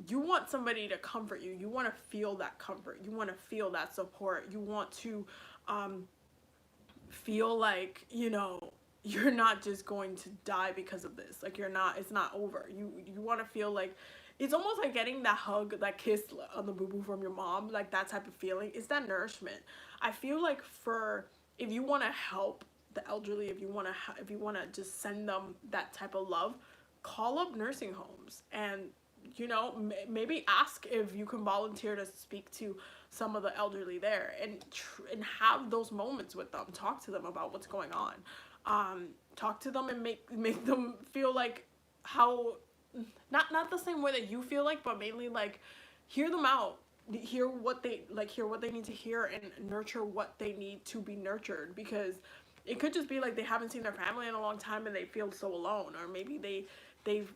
You want somebody to comfort you. You want to feel that comfort. You want to feel that support. You want to feel like, you're not just going to die because of this. Like it's not over. You want to feel like it's almost like getting that hug, that kiss on the boo-boo from your mom, like that type of feeling. It's that nourishment. I feel like if you want to help the elderly, if you want to just send them that type of love, call up nursing homes and maybe ask if you can volunteer to speak to some of the elderly there and have those moments with them. Talk to them about what's going on. Talk to them and make them feel like how not the same way that you feel like, but mainly like hear them out, hear what they need to hear and nurture what they need to be nurtured, because it could just be like they haven't seen their family in a long time and they feel so alone, or maybe they've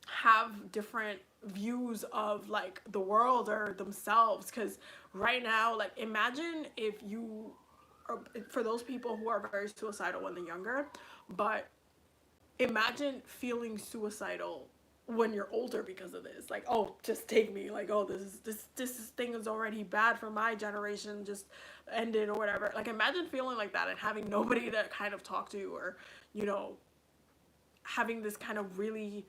have different views of like the world or themselves. Because right now, like imagine if you, or for those people who are very suicidal when they're younger, but imagine feeling suicidal when you're older because of this. Like, oh, just take me. Like, oh, this thing is already bad for my generation, just ended or whatever. Like, imagine feeling like that and having nobody to kind of talk to, or having this kind of really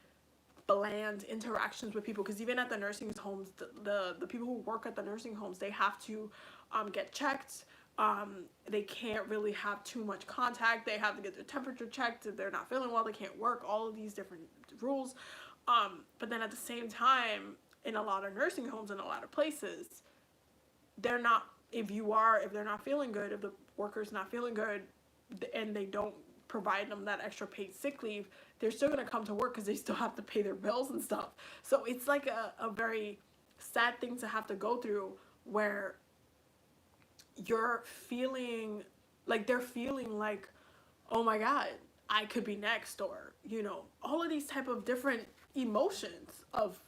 bland interactions with people. Because even at the nursing homes, the people who work at the nursing homes, they have to get checked. They can't really have too much contact. They have to get their temperature checked. If they're not feeling well, they can't work. All of these different rules. But then at the same time, in a lot of nursing homes and a lot of places, they're not, if they're not feeling good, if the worker's not feeling good and they don't provide them that extra paid sick leave, they're still going to come to work because they still have to pay their bills and stuff. So it's like a very sad thing to have to go through, where you're feeling like they're feeling like, oh my God, I could be next, or all of these type of different emotions of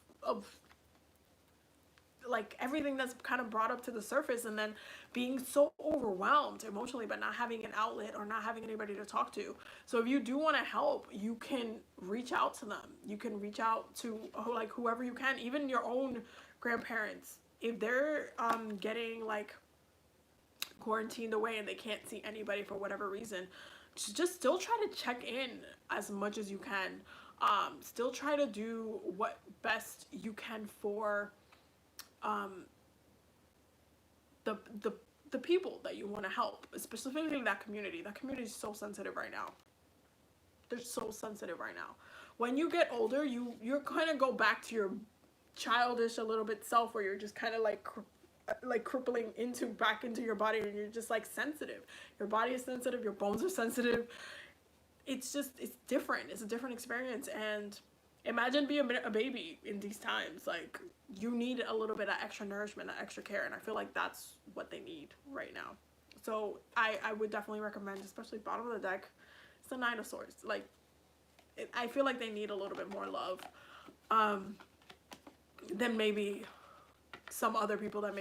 like everything that's kind of brought up to the surface, and then being so overwhelmed emotionally but not having an outlet or not having anybody to talk to. So if you do want to help, you can reach out to them. You can reach out to like whoever you can, even your own grandparents. If they're getting like quarantined away and they can't see anybody for whatever reason, just still try to check in as much as you can. Still try to do what best you can for the people that you want to help, specifically that community. That community is so sensitive right now. They're so sensitive right now. When you get older, you're kind of go back to your childish a little bit self, where you're just kind of like crippling back into your body, and you're just like sensitive. Your body is sensitive, your bones are sensitive. It's different. It's a different experience. And imagine being a baby in these times. Like, you need a little bit of extra nourishment, that extra care, and I feel like that's what they need right now. So I would definitely recommend, especially bottom of the deck, it's the Nine of Swords. Like, I feel like they need a little bit more love than maybe some other people that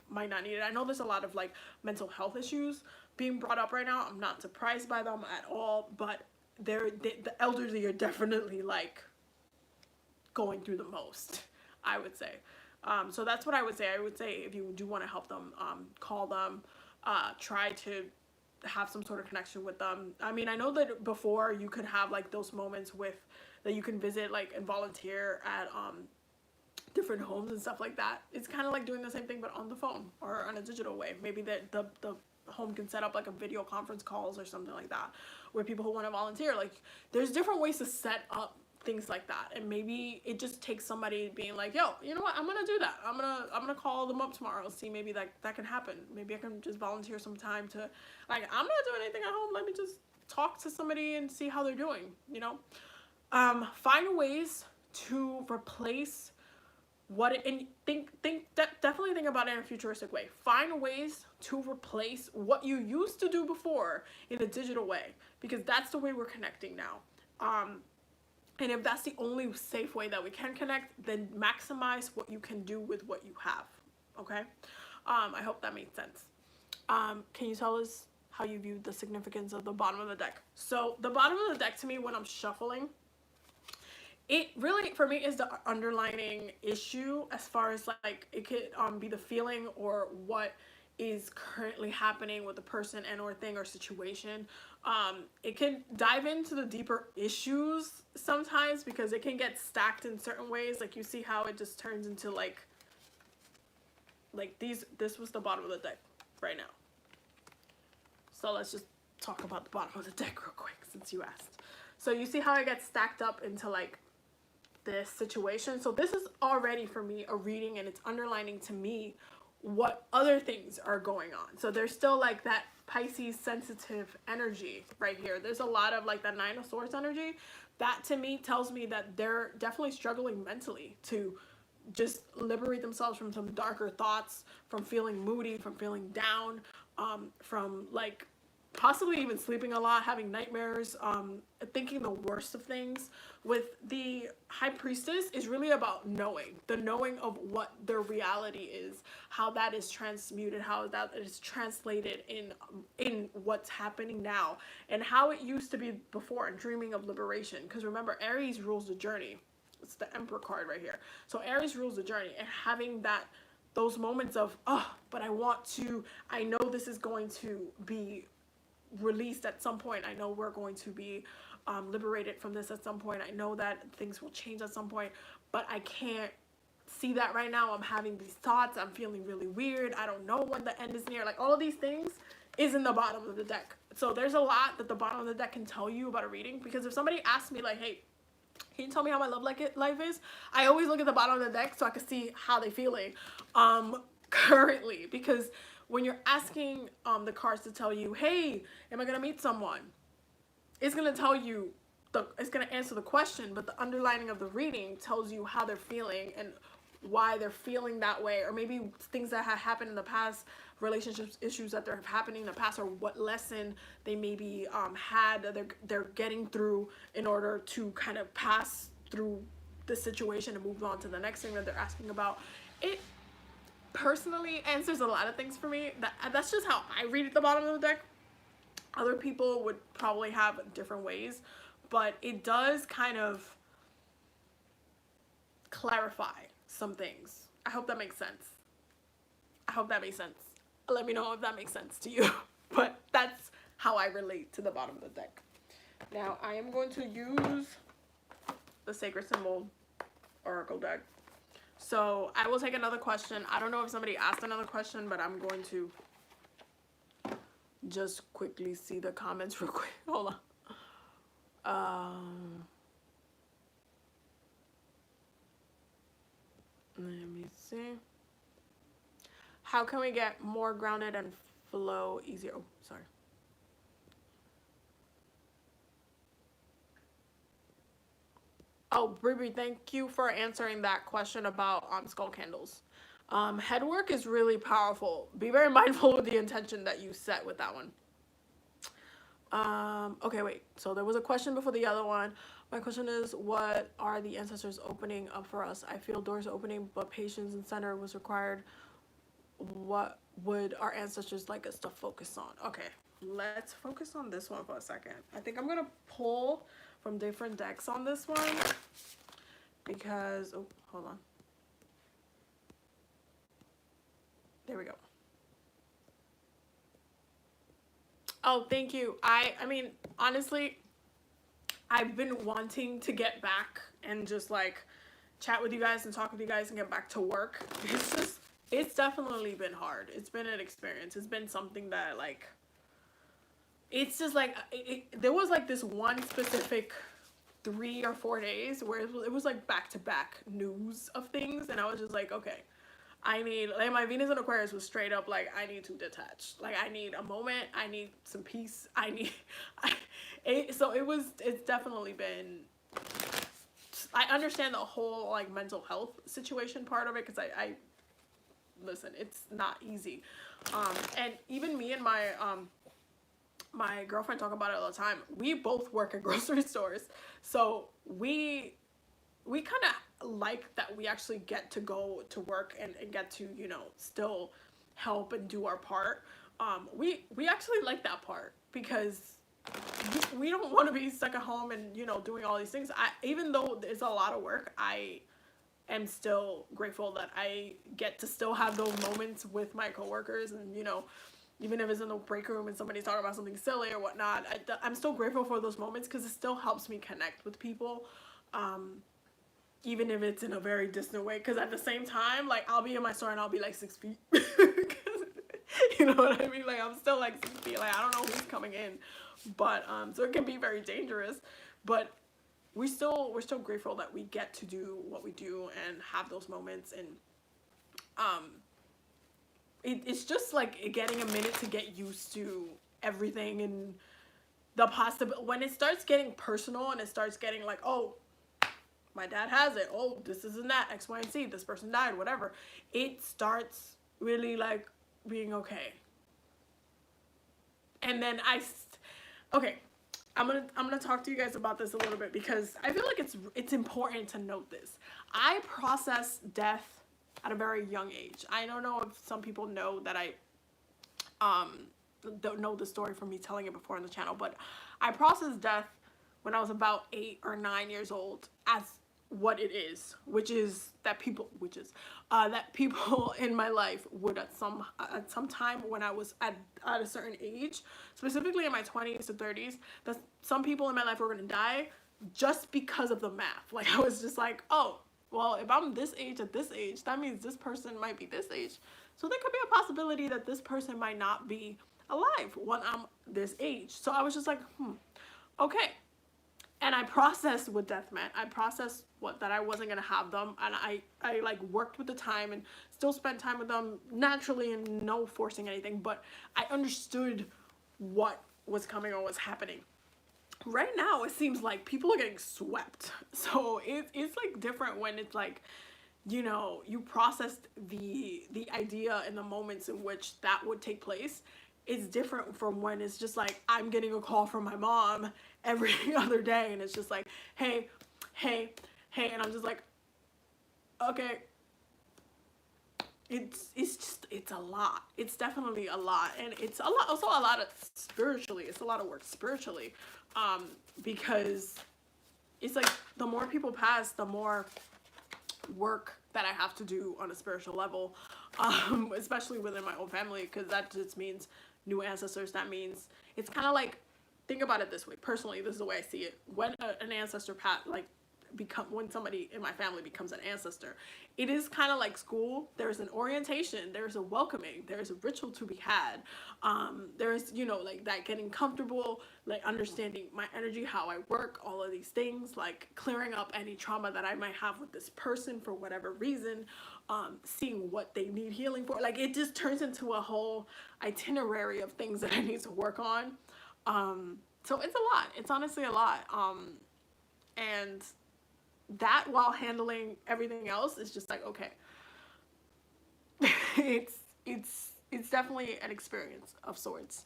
might not need it. I know there's a lot of like mental health issues, being brought up right now. I'm not surprised by them at all, but the elderly are definitely like going through the most, I would say. So that's what I would say. I would say if you do want to help them, call them, try to have some sort of connection with them. I mean, I know that before you could have like those moments with that you can visit like and volunteer at different homes and stuff like that. It's kind of like doing the same thing but on the phone or on a digital way. Maybe the home can set up like a video conference calls or something like that, where people who want to volunteer, like there's different ways to set up things like that. And maybe it just takes somebody being like, yo, you know what, I'm gonna do that. I'm gonna call them up tomorrow, see maybe that can happen. Maybe I can just volunteer some time to, like, I'm not doing anything at home, let me just talk to somebody and see how they're doing, you know. Find ways to replace and definitely think about it in a futuristic way. Find ways to replace what you used to do before in a digital way, because that's the way we're connecting now. And if that's the only safe way that we can connect, then maximize what you can do with what you have. Okay? I hope that made sense. Can you tell us how you view the significance of the bottom of the deck? So the bottom of the deck to me when I'm shuffling, it really, for me, is the underlining issue as far as like it could be the feeling or what is currently happening with the person and or thing or situation. It can dive into the deeper issues sometimes because it can get stacked in certain ways. Like you see how it just turns into like this was the bottom of the deck right now. So let's just talk about the bottom of the deck real quick since you asked. So you see how it gets stacked up into like this situation. So this is already for me a reading, and it's underlining to me what other things are going on. So there's still like that Pisces sensitive energy right here. There's a lot of like that Nine of Swords energy. That to me tells me that they're definitely struggling mentally to just liberate themselves from some darker thoughts, from feeling moody, from feeling down, from like possibly even sleeping a lot, having nightmares, thinking the worst of things. With the High Priestess is really about the knowing of what their reality is, how that is transmuted, how that is translated in what's happening now, and how it used to be before, and dreaming of liberation. Because remember, Aries rules the journey. It's the Emperor card right here. So Aries rules the journey, and having those moments of, oh, but I know this is going to be released at some point. I know we're going to be liberated from this at some point. I know that things will change at some point, but I can't see that right now. I'm having these thoughts. I'm feeling really weird. I don't know when the end is near. Like all of these things is in the bottom of the deck. So there's a lot that the bottom of the deck can tell you about a reading, because if somebody asks me like, hey, can you tell me how my love life is? I always look at the bottom of the deck so I can see how they're feeling currently, because when you're asking the cards to tell you, hey, am I gonna meet someone? It's gonna tell you, it's gonna answer the question, but the underlining of the reading tells you how they're feeling and why they're feeling that way, or maybe things that have happened in the past, relationships issues that they're happening in the past, or what lesson they maybe had that they're getting through in order to kind of pass through the situation and move on to the next thing that they're asking about. It personally answers a lot of things for me. That's just how I read at the bottom of the deck. Other people would probably have different ways, but it does kind of clarify some things. I hope that makes sense. I hope that makes sense. Let me know if that makes sense to you. But that's how I relate to the bottom of the deck. Now I am going to use the Sacred Symbol Oracle deck. So I will take another question. I don't know if somebody asked another question, but I'm going to just quickly see the comments real quick. Hold on. Let me see. How can we get more grounded and flow easier? Oh, sorry. Oh, Bribi, thank you for answering that question about skull candles. Head work is really powerful. Be very mindful with the intention that you set with that one. Okay, wait. So there was a question before the other one. My question is, what are the ancestors opening up for us? I feel doors opening, but patience and center was required. What would our ancestors like us to focus on? Okay. let's focus on this one for a second. I think I'm gonna pull from different decks on this one because, oh, hold on. There we go. Oh, thank you. I mean, honestly, I've been wanting to get back and just like chat with you guys and talk with you guys and get back to work. It's definitely been hard. It's been an experience. It's been something that like, it's just like, there was like this one specific 3 or 4 days where it was like back to back news of things. And I was just like, okay, I need, like, my Venus and Aquarius was straight up like, I need to detach. Like, I need a moment. I need some peace. It's definitely been, I understand the whole like mental health situation part of it, because I listen, it's not easy. And even me and my my girlfriend talk about it all the time. We both work at grocery stores, so we kind of like that we actually get to go to work and get to, you know, still help and do our part. We actually like that part because we don't want to be stuck at home and, you know, doing all these things. Even though it's a lot of work, I am still grateful that I get to still have those moments with my coworkers, and, you know, even if it's in the break room and somebody's talking about something silly or whatnot, I'm still grateful for those moments because it still helps me connect with people, even if it's in a very distant way. Because at the same time, like, I'll be in my store and I'll be like 6 feet. You know what I mean? Like, I'm still like 6 feet. Like, I don't know who's coming in, but so it can be very dangerous. But we're still grateful that we get to do what we do and have those moments. And it's just like getting a minute to get used to everything and the possible. When it starts getting personal and it starts getting like, oh, my dad has it, oh, this isn't that, X, Y, and Z, this person died, whatever, it starts really like being okay. And then okay, I'm gonna talk to you guys about this a little bit because I feel like it's important to note this. I process death at a very young age. I don't know if some people know that I don't know the story from me telling it before on the channel, but I processed death when I was about 8 or 9 years old as what it is, which is that people in my life would at some time when I was at a certain age, specifically in my 20s to 30s, that some people in my life were going to die just because of the math. Like, I was just like, oh, well, if I'm this age at this age, that means this person might be this age. So there could be a possibility that this person might not be alive when I'm this age. So I was just like, okay. And I processed what death meant. I processed that I wasn't going to have them. And I like worked with the time and still spent time with them naturally and no forcing anything. But I understood what was coming or was happening. Right now, it seems like people are getting swept. So it's like different when it's like, you know, you processed the idea and the moments in which that would take place. It's different from when it's just like, I'm getting a call from my mom every other day and it's just like, hey, and I'm just like, okay. It's a lot. It's definitely a lot. And it's a lot, also a lot of spiritually. It's a lot of work spiritually. Because it's like the more people pass, the more work that I have to do on a spiritual level, especially within my own family, because that just means new ancestors. That means it's kind of like, think about it this way. Personally, this is the way I see it. When an ancestor when somebody in my family becomes an ancestor, it is kind of like school. There's an orientation, there's a welcoming, there's a ritual to be had. There's, you know, like that getting comfortable, like understanding my energy, how I work, all of these things, like clearing up any trauma that I might have with this person for whatever reason, seeing what they need healing for. Like, it just turns into a whole itinerary of things that I need to work on. So it's a lot. It's honestly a lot. And that, while handling everything else, is just like, okay. it's definitely an experience of sorts.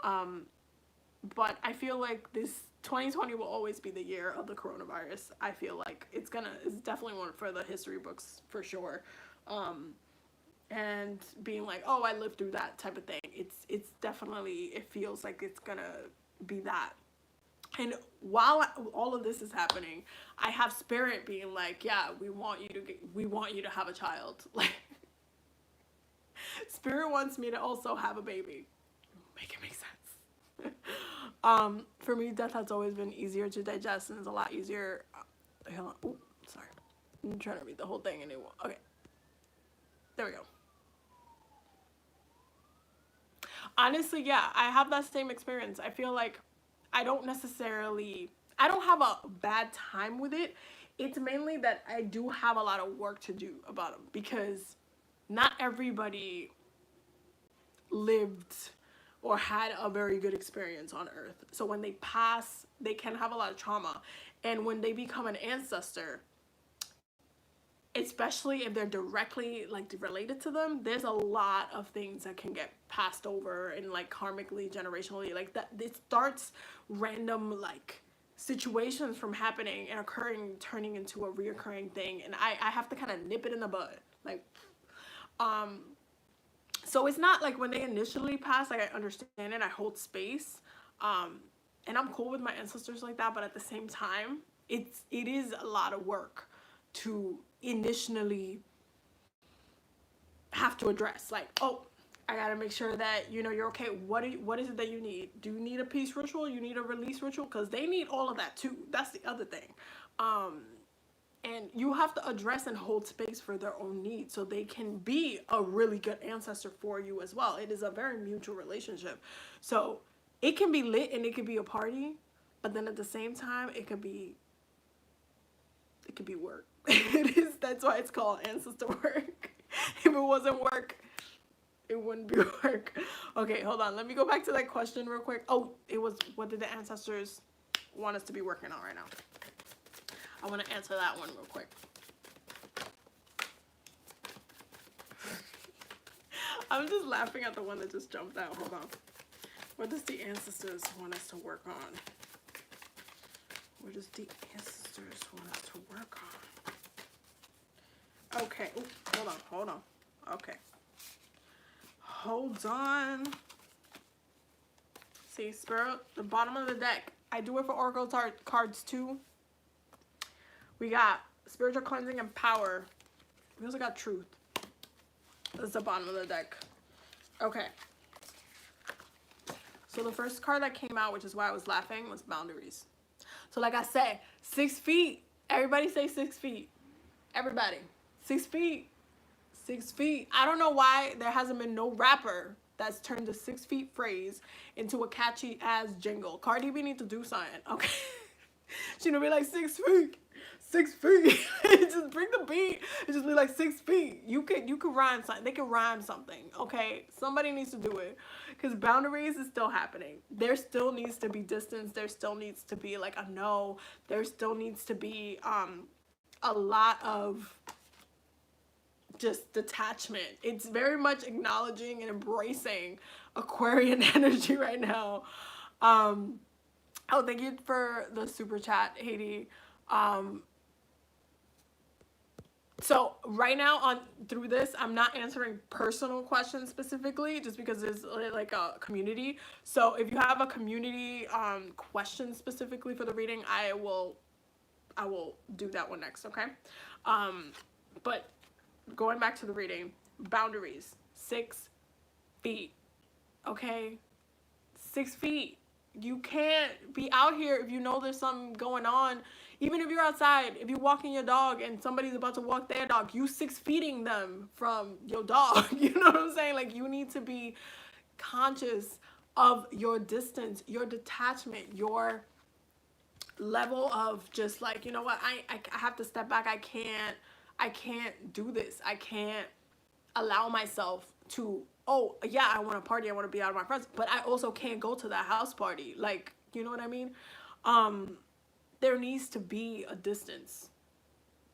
But I feel like this 2020 will always be the year of the coronavirus. I feel like it's definitely one for the history books for sure. And being like, oh, I lived through that type of thing. like it's definitely, it feels like it's gonna be that. And while all of this is happening, I have spirit being like, yeah, we want you to have a child. Like, spirit wants me to also have a baby. Make it make sense. For me, death has always been easier to digest, and it's a lot easier. Hold on. Ooh, sorry. I'm trying to read the whole thing and it won't. Okay. There we go. Honestly, yeah, I have that same experience. I feel like I don't have a bad time with it. It's mainly that I do have a lot of work to do about them, because not everybody lived or had a very good experience on Earth. So when they pass, they can have a lot of trauma. And when they become an ancestor, especially if they're directly like related to them, there's a lot of things that can get passed over and like karmically, generationally, like that. It starts random like situations from happening and occurring, turning into a reoccurring thing, and I have to kind of nip it in the bud, like so it's not like when they initially pass, like I understand it, I hold space, and I'm cool with my ancestors like that, but at the same time, it is a lot of work to initially have to address, like, oh, I gotta make sure that, you know, you're okay. What is it that you need? Do you need a peace ritual? You need a release ritual? Because they need all of that too. That's the other thing. And you have to address and hold space for their own needs so they can be a really good ancestor for you as well. It is a very mutual relationship. So it can be lit and it could be a party, but then at the same time, it could be work. It is. That's why it's called ancestor work. If it wasn't work, it wouldn't be work. Okay, hold on. Let me go back to that question real quick. Oh, it was, what did the ancestors want us to be working on right now? I want to answer that one real quick. I'm just laughing at the one that just jumped out. Hold on. What does the ancestors want us to work on? What does the ancestors want us to work on? Okay. Ooh, hold on. Okay. Hold on. See, Spirit, the bottom of the deck. I do it for Oracle cards too. We got spiritual cleansing and power. We also got truth. That's the bottom of the deck. Okay. So the first card that came out, which is why I was laughing, was boundaries. So like I said, 6 feet. Everybody say 6 feet. Everybody. 6 feet. 6 feet. I don't know why there hasn't been no rapper that's turned the 6 feet phrase into a catchy ass jingle. Cardi B need to do something, okay? She gonna be like 6 feet. 6 feet. Just bring the beat and just be like 6 feet. You could rhyme something. They can rhyme something, okay? Somebody needs to do it, because boundaries is still happening. There still needs to be distance. There still needs to be like a no. There still needs to be a lot of just detachment. It's very much acknowledging and embracing Aquarian energy right now. Oh, thank you for the super chat, Haiti. So right now through this, I'm not answering personal questions specifically, just because it's like a community. So if you have a community question specifically for the reading, I will do that one next, okay? But going back to the reading, boundaries, 6 feet, okay? 6 feet. You can't be out here if you know there's something going on. Even if you're outside, if you're walking your dog and somebody's about to walk their dog, you 6 feeting them from your dog. You know what I'm saying? Like, you need to be conscious of your distance, your detachment, your level of just like, you know what, I have to step back. I can't do this. I can't allow myself to, oh yeah, I want to party, I want to be out with my friends, but I also can't go to that house party. Like, you know what I mean? There needs to be a distance.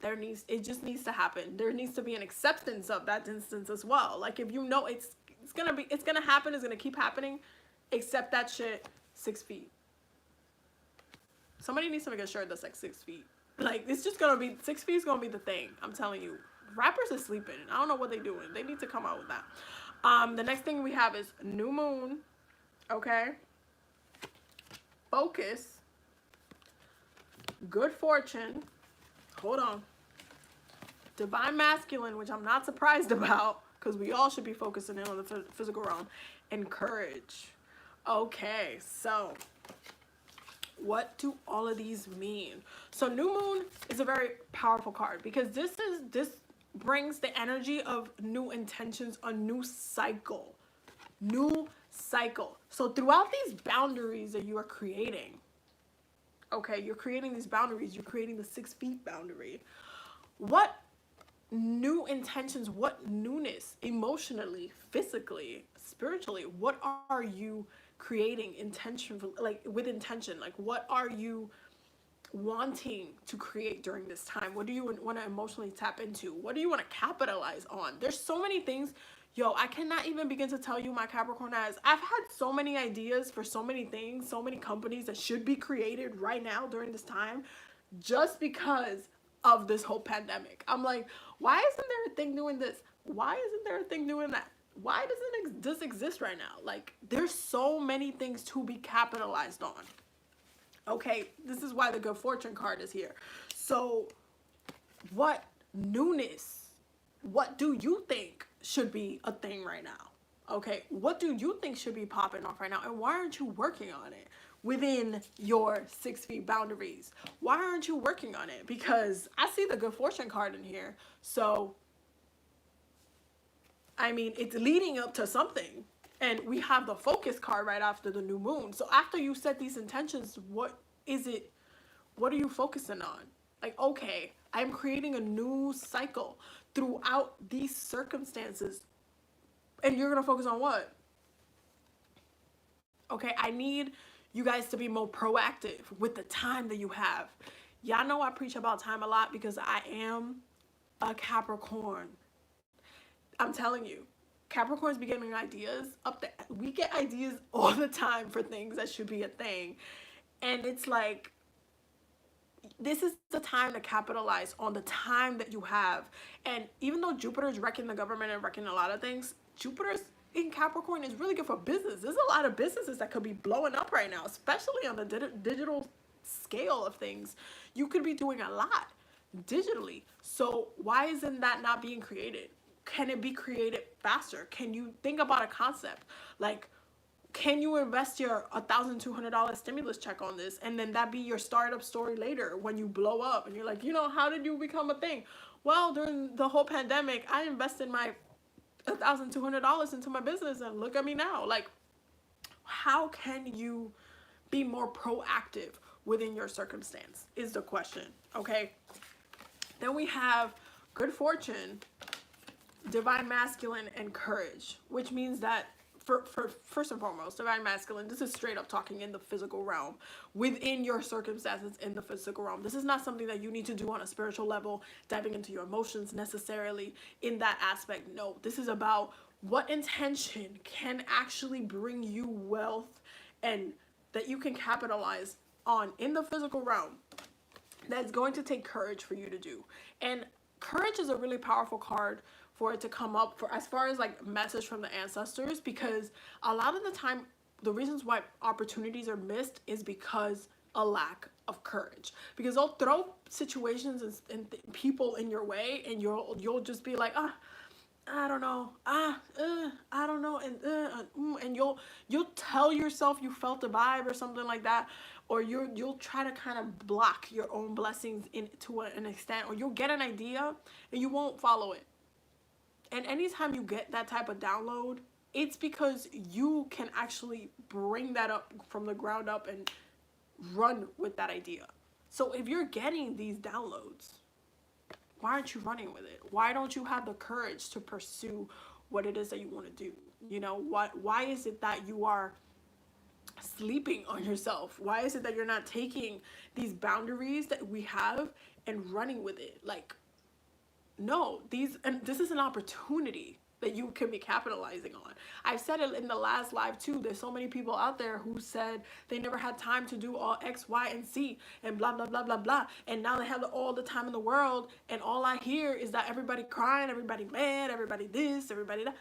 It just needs to happen. There needs to be an acceptance of that distance as well. Like, if you know it's gonna happen, it's gonna keep happening, accept that shit. 6 feet. Somebody needs to make a shirt that's like 6 feet. Like, it's just gonna be, 6 feet is gonna be the thing. I'm telling you. Rappers are sleeping. I don't know what they're doing. They need to come out with that. The next thing we have is new moon. Okay. Focus. Good fortune. Hold on. Divine masculine, which I'm not surprised about, because we all should be focusing in on the physical realm, and courage. Okay, so what do all of these mean? So new moon is a very powerful card because this brings the energy of new intentions, a new cycle. New cycle. So throughout these boundaries that you are creating, okay, you're creating these boundaries, you're creating the 6 feet boundary. What new intentions, what newness, emotionally, physically, spiritually, what are you creating intention, like with intention? Like what are you wanting to create during this time? What do you want to emotionally tap into? What do you want to capitalize on? There's so many things. Yo, I cannot even begin to tell you, my Capricorn eyes. I've had so many ideas for so many things, so many companies that should be created right now during this time, just because of this whole pandemic. I'm like, why isn't there a thing doing this? Why isn't there a thing doing that? Why doesn't this exist right now? Like, there's so many things to be capitalized on. Okay, this is why the good fortune card is here. So, what newness, what do you think should be a thing right now? Okay, what do you think should be popping off right now? And why aren't you working on it within your 6 feet boundaries? Why aren't you working on it? Because I see the good fortune card in here. So, I mean, it's leading up to something. And we have the focus card right after the new moon. So after you set these intentions, what is it? What are you focusing on? Like, okay, I'm creating a new cycle throughout these circumstances. And you're going to focus on what? Okay, I need you guys to be more proactive with the time that you have. Y'all know I preach about time a lot because I am a Capricorn. I'm telling you, Capricorns be getting ideas up there. We get ideas all the time for things that should be a thing. And it's like, this is the time to capitalize on the time that you have. And even though Jupiter's wrecking the government and wrecking a lot of things, Jupiter's in Capricorn is really good for business. There's a lot of businesses that could be blowing up right now, especially on the digital scale of things. You could be doing a lot digitally. So why isn't that not being created? Can it be created faster? Can you think about a concept? Like, can you invest your $1,200 stimulus check on this and then that be your startup story later when you blow up and you're like, you know, how did you become a thing? Well, during the whole pandemic, I invested my $1,200 into my business and look at me now. Like, how can you be more proactive within your circumstance is the question, okay? Then we have good fortune, divine masculine, and courage, which means that for first and foremost, divine masculine, this is straight up talking in the physical realm, within your circumstances in the physical realm. This is not something that you need to do on a spiritual level, diving into your emotions necessarily in that aspect. No, this is about what intention can actually bring you wealth and that you can capitalize on in the physical realm. That's going to take courage for you to do. And courage is a really powerful card for it to come up for as far as like message from the ancestors, because a lot of the time the reasons why opportunities are missed is because a lack of courage, because they'll throw situations and people in your way and you'll just be like, I don't know, I don't know, and you'll tell yourself you felt a vibe or something like that, or you'll try to kind of block your own blessings to an extent, or you'll get an idea and you won't follow it. And anytime you get that type of download, it's because you can actually bring that up from the ground up and run with that idea. So if you're getting these downloads, why aren't you running with it? Why don't you have the courage to pursue what it is that you want to do? You know, why is it that you are sleeping on yourself? Why is it that you're not taking these boundaries that we have and running with it? Like, no, this is an opportunity that you can be capitalizing on. I said it in the last live too. There's so many people out there who said they never had time to do all X, Y, and Z and blah, blah, blah, blah, blah. And now they have all the time in the world. And all I hear is that everybody crying, everybody mad, everybody this, everybody that.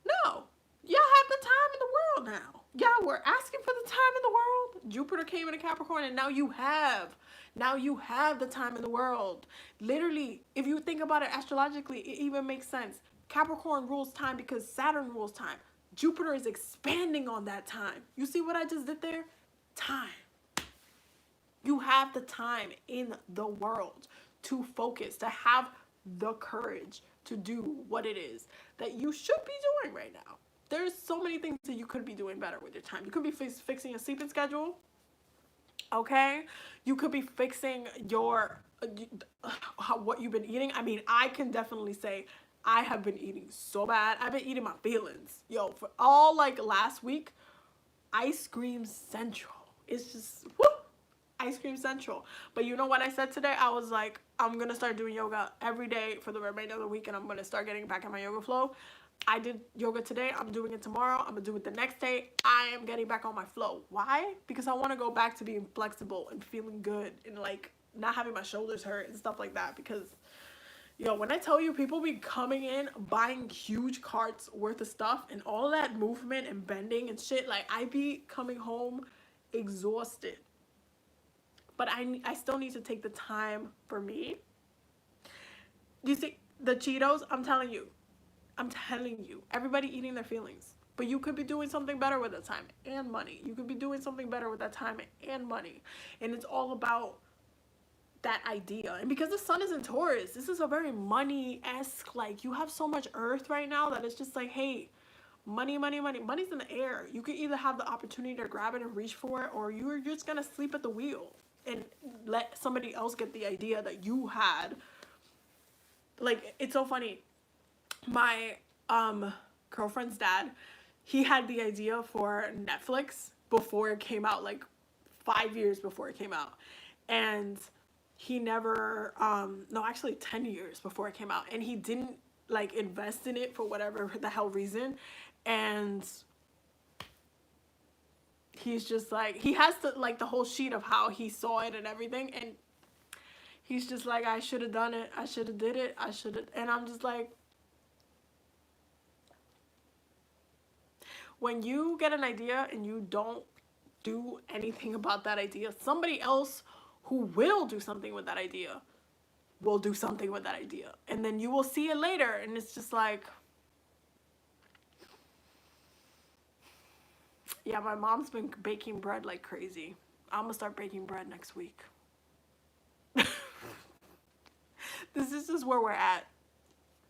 No. Y'all have the time in the world now. Y'all were asking for the time in the world. Jupiter came into Capricorn and now you have. Now you have the time in the world. Literally, if you think about it astrologically, it even makes sense. Capricorn rules time because Saturn rules time. Jupiter is expanding on that time. You see what I just did there? Time. You have the time in the world to focus, to have the courage to do what it is that you should be doing right now. There's so many things that you could be doing better with your time. You could be fixing a sleeping schedule. Okay? You could be fixing your what you've been eating. I mean, I can definitely say I have been eating so bad. I've been eating my feelings. Yo, for all like last week, ice cream central. It's just whoop, ice cream central. But you know what I said today? I was like, I'm gonna start doing yoga every day for the remainder of the week, and I'm gonna start getting back in my yoga flow. I did yoga today. I'm doing it tomorrow. I'm gonna do it the next day. I am getting back on my flow. Why? Because I want to go back to being flexible and feeling good and like not having my shoulders hurt and stuff like that. Because yo, when I tell you, people be coming in buying huge carts worth of stuff and all that movement and bending and shit, like I be coming home exhausted. But I still need to take the time for me. You see, the Cheetos, I'm telling you, everybody eating their feelings. But you could be doing something better with that time and money. You could be doing something better with that time and money. And it's all about that idea. And because the sun is in Taurus, this is a very money-esque, like you have so much earth right now that it's just like, hey, money, money, money. Money's in the air. You could either have the opportunity to grab it and reach for it, or you're just gonna sleep at the wheel and let somebody else get the idea that you had. Like, it's so funny. My girlfriend's dad, he had the idea for Netflix before it came out, like 5 years before it came out. And he never, no, actually 10 years before it came out. And he didn't like invest in it for whatever the hell reason. And he's just like, he has to like the whole sheet of how he saw it and everything. And he's just like, I should have done it. I should have did it. I should have. And I'm just like, when you get an idea and you don't do anything about that idea, somebody else who will do something with that idea will do something with that idea. And then you will see it later. And it's just like, yeah, my mom's been baking bread like crazy. I'm gonna start baking bread next week. This is just where we're at.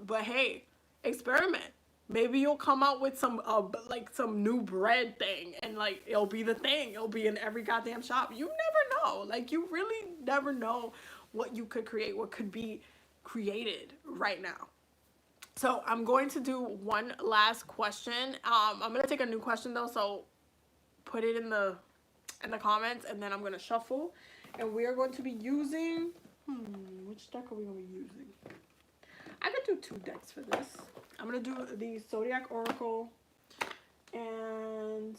But hey, experiment. Maybe you'll come out with some like some new bread thing, and like it'll be the thing. It'll be in every goddamn shop. You never know. Like you really never know what you could create, what could be created right now. So I'm going to do one last question. I'm gonna take a new question though, so put it in the comments, and then I'm gonna shuffle, and we are going to be using. Which deck are we gonna be using? I could do 2 decks for this. I'm gonna do the Zodiac Oracle and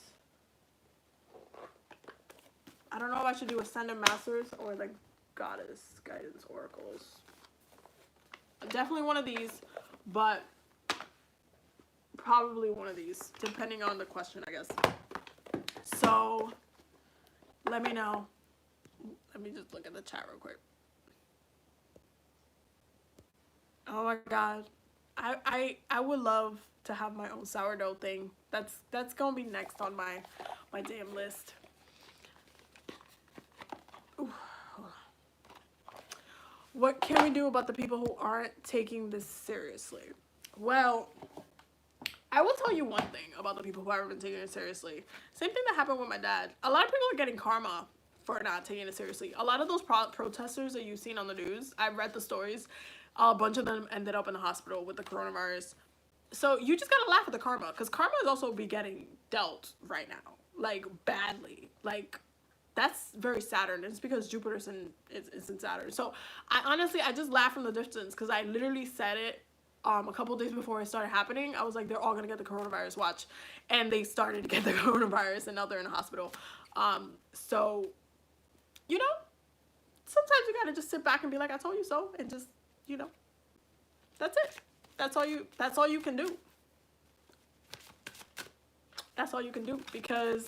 I don't know if I should do Ascendant Masters or the Goddess Guidance Oracles. Definitely one of these, but probably one of these, depending on the question, I guess. So let me know. Let me just look at the chat real quick. Oh my god. I would love to have my own sourdough thing. That's gonna be next on my damn list. Ooh. What can we do about the people who aren't taking this seriously? Well, I will tell you one thing about the people who haven't been taking it seriously. Same thing that happened with my dad. A lot of people are getting karma for not taking it seriously. A lot of those protesters that you've seen on the news, I've read the stories. A bunch of them ended up in the hospital with the coronavirus. So you just gotta laugh at the karma, because karma is also be getting dealt right now, like badly. Like that's very Saturn. It's because Jupiter's in Saturn. So I just laugh from the distance, because I literally said it a couple days before it started happening. I was like, they're all gonna get the coronavirus, watch. And they started to get the coronavirus, and now they're in the hospital. So you know, sometimes you gotta just sit back and be like, I told you so, and just, you know, that's it. That's all you can do. That's all you can do, because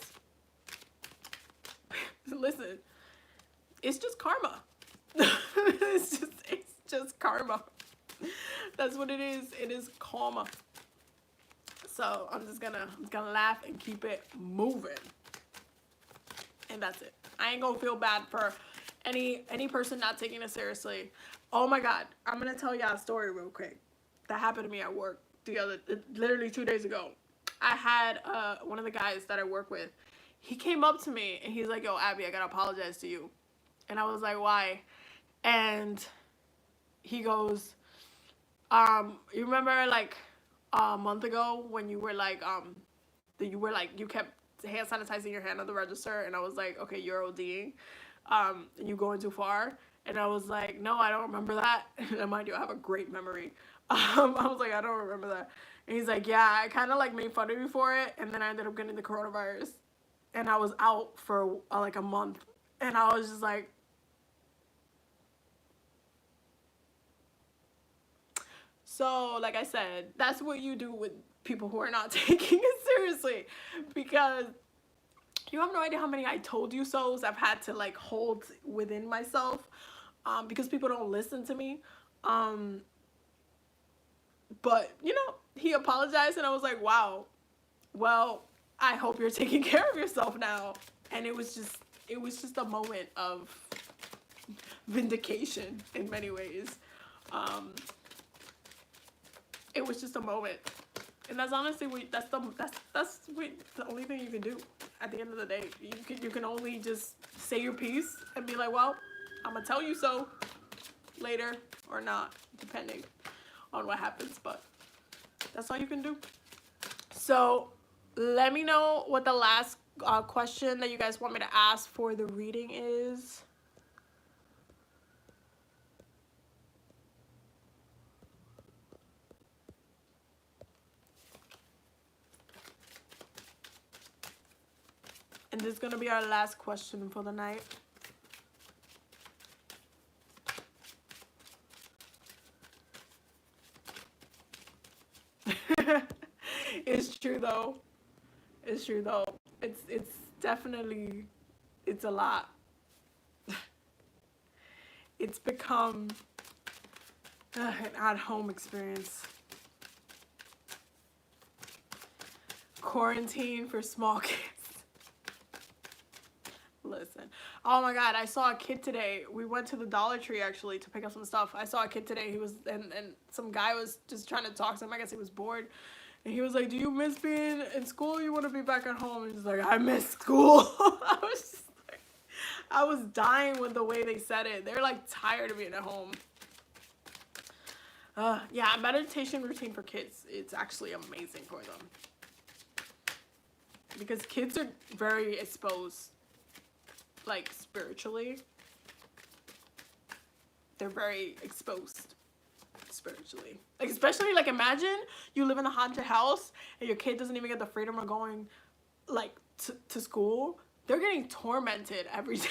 listen, it's just karma. it's just karma. That's what it is. It is karma. So I'm gonna laugh and keep it moving. And that's it. I ain't gonna feel bad for any person not taking it seriously. Oh my god, I'm gonna tell y'all a story real quick that happened to me at work literally 2 days ago. I had one of the guys that I work with. He came up to me and he's like, "Yo, Abby, I gotta apologize to you." And I was like, "Why?" And he goes, "You remember like a month ago when you were like you kept hand sanitizing your hand on the register?" And I was like, "Okay, you're ODing, and you going too far." And I was like, "No, I don't remember that." And mind you, I have a great memory. I was like, "I don't remember that." And he's like, "Yeah, I kind of like made fun of you for it, and then I ended up getting the coronavirus, and I was out for like a month." And I was just like, so like I said, that's what you do with people who are not taking it seriously, because you have no idea how many I told you so's I've had to like hold within myself, because people don't listen to me. But you know, he apologized and I was like, wow, well, I hope you're taking care of yourself now. And it was just a moment of vindication in many ways. It was just a moment. And that's honestly that's the only thing you can do at the end of the day. You can only just say your piece and be like, well, I'm gonna tell you so later or not, depending on what happens, but that's all you can do. So let me know what the last question that you guys want me to ask for the reading is. And this is gonna be our last question for the night. It's true though. It's true though. It's definitely, it's a lot. It's become an at-home experience. Quarantine for small kids. Listen. Oh my god, I saw a kid today. We went to the Dollar Tree actually to pick up some stuff. I saw a kid today. He was and some guy was just trying to talk to him. I guess he was bored. And he was like, "Do you miss being in school or you want to be back at home?" And he's like, "I miss school." I was just like, I was dying with the way they said it. They're like tired of being at home. Yeah, meditation routine for kids. It's actually amazing for them. Because kids are very exposed, like spiritually. They're very exposed spiritually. Like, especially, like, imagine you live in a haunted house and your kid doesn't even get the freedom of going, like, to school. They're getting tormented every day.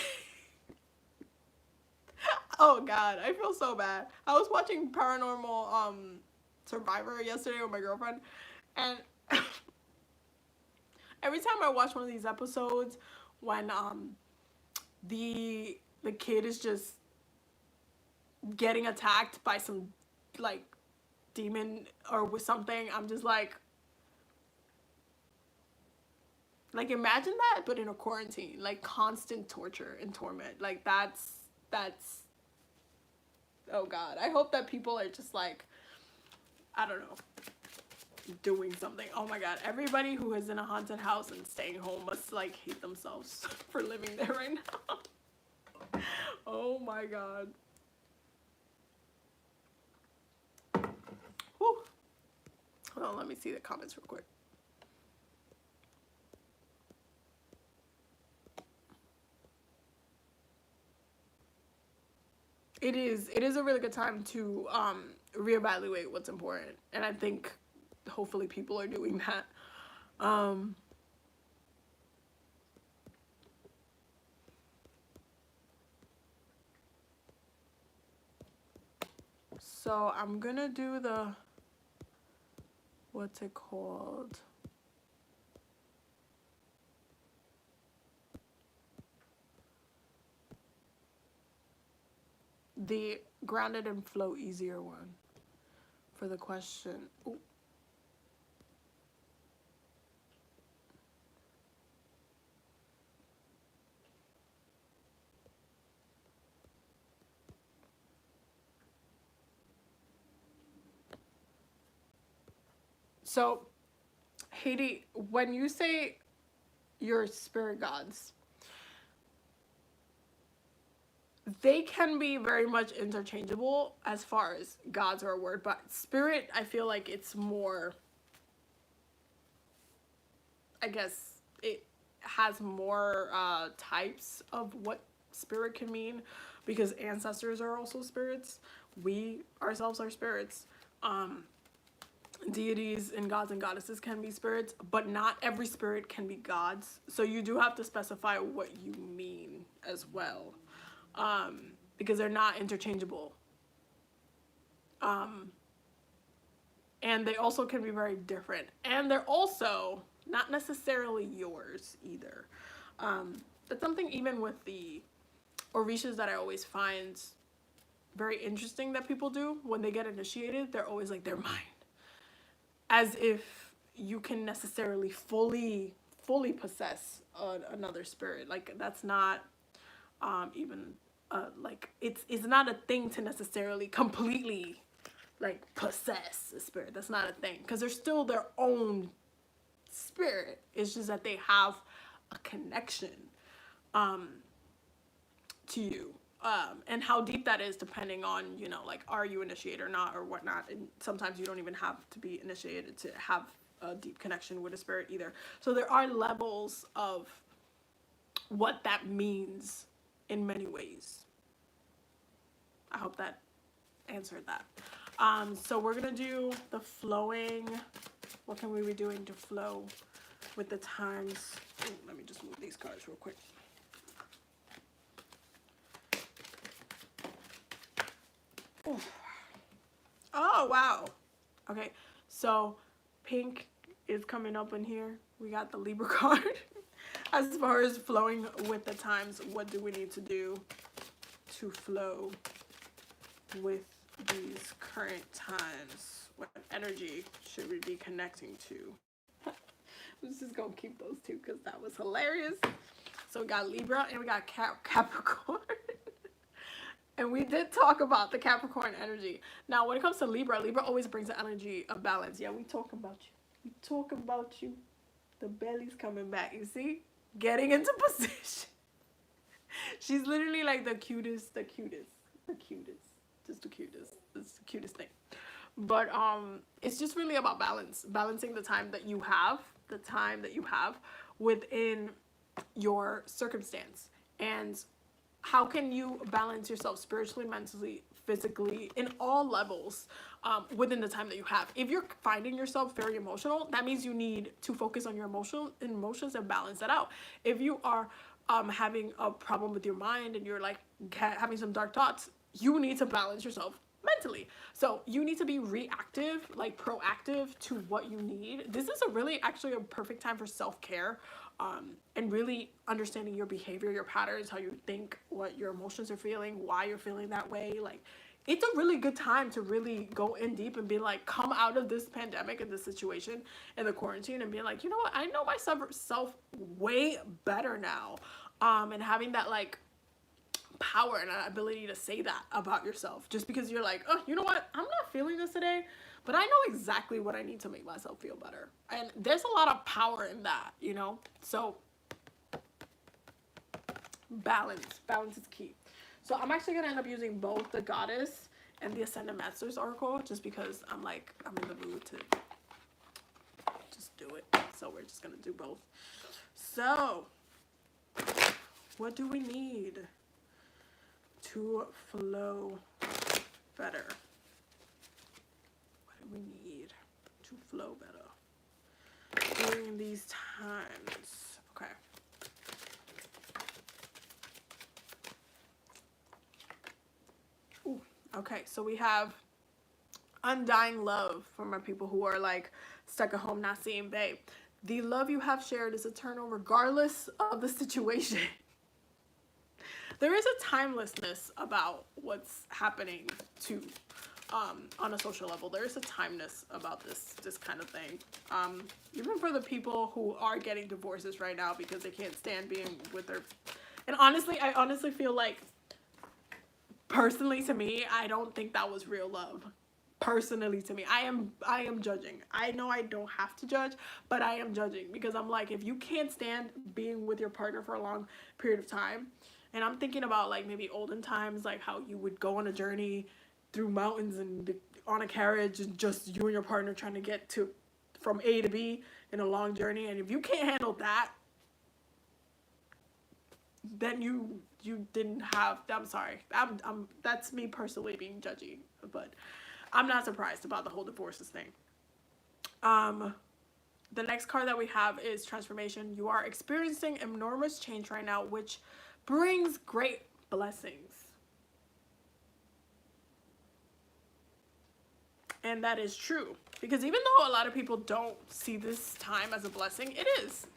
Oh god, I feel so bad. I was watching Paranormal Survivor yesterday with my girlfriend, and every time I watch one of these episodes when the kid is just getting attacked by some like demon or with something, I'm just like imagine that, but in a quarantine, like constant torture and torment. Like that's oh god, I hope that people are just like, I don't know, doing something. Oh my god, everybody who is in a haunted house and staying home must like hate themselves for living there right now. Oh my god. Whew. Hold on, let me see the comments real quick. It is a really good time to reevaluate what's important, and I think hopefully people are doing that. So I'm gonna do the, what's it called? the grounded and flow easier one for the question. Ooh. So, Haiti, when you say your spirit gods, they can be very much interchangeable as far as gods are a word, but spirit, I feel like it's more, I guess it has more types of what spirit can mean, because ancestors are also spirits. We ourselves are spirits. Deities and gods and goddesses can be spirits, but not every spirit can be gods. So you do have to specify what you mean as well, because they're not interchangeable. And they also can be very different. And they're also not necessarily yours either. That's something even with the Orishas that I always find very interesting that people do when they get initiated. They're always like, they're mine. As if you can necessarily fully possess another spirit. Like, that's not even like it's not a thing to necessarily completely like possess a spirit. That's not a thing, because they're still their own spirit. It's just that they have a connection to you. And how deep that is depending on, you know, like, are you initiated or not or whatnot. And sometimes you don't even have to be initiated to have a deep connection with a spirit either. So there are levels of what that means in many ways. I hope that answered that. So we're gonna do the flowing. What can we be doing to flow with the times? Ooh, let me just move these cards real quick. Ooh. Oh, wow. Okay, so pink is coming up in here. We got the Libra card. As far as flowing with the times, what do we need to do to flow with these current times? What energy should we be connecting to? I'm just gonna keep those two because that was hilarious. So we got Libra and we got Capricorn. And we did talk about the Capricorn energy. Now, when it comes to Libra, Libra always brings the energy of balance. Yeah, we talk about you. We talk about you. The belly's coming back. You see? Getting into position. She's literally like the cutest. Just the cutest. It's the cutest thing. But it's just really about balance. Balancing the time that you have within your circumstance. And how can you balance yourself spiritually, mentally, physically, in all levels within the time that you have? If you're finding yourself very emotional, that means you need to focus on your emotions and balance that out. If you are having a problem with your mind and you're like having some dark thoughts, you need to balance yourself mentally. So you need to be reactive, like proactive to what you need. This is actually a perfect time for self-care. And really understanding your behavior, your patterns, how you think, what your emotions are feeling, why you're feeling that way. Like, it's a really good time to really go in deep and be like, come out of this pandemic and this situation and the quarantine and be like, you know what, I know myself way better now. And having that like power and an ability to say that about yourself, just because you're like, oh, you know what, I'm not feeling this today, but I know exactly what I need to make myself feel better. And there's a lot of power in that, you know? So balance is key. So I'm actually gonna end up using both the Goddess and the Ascended Masters Oracle, just because I'm in the mood to just do it. So we're just gonna do both. So what do we need to flow better? What do we need to flow better during these times? Okay. Ooh, okay, so we have undying love from our people who are like stuck at home not seeing babe. The love you have shared is eternal regardless of the situation. there is a timelessness about what's happening to on a social level. There is a timeless about this kind of thing. Even for the people who are getting divorces right now because they can't stand being with their, and honestly, I honestly feel like, personally to me, I don't think that was real love. Personally to me, I am judging. I know I don't have to judge, but I am judging because I'm like, if you can't stand being with your partner for a long period of time, and I'm thinking about like maybe olden times, like how you would go on a journey through mountains and on a carriage and just you and your partner trying to get to from A to B in a long journey, and if you can't handle that, then you didn't have, I'm sorry, I'm that's me personally being judgy, but I'm not surprised about the whole divorces thing. The next card that we have is transformation. You are experiencing enormous change right now, which brings great blessings. And that is true, because even though a lot of people don't see this time as a blessing, it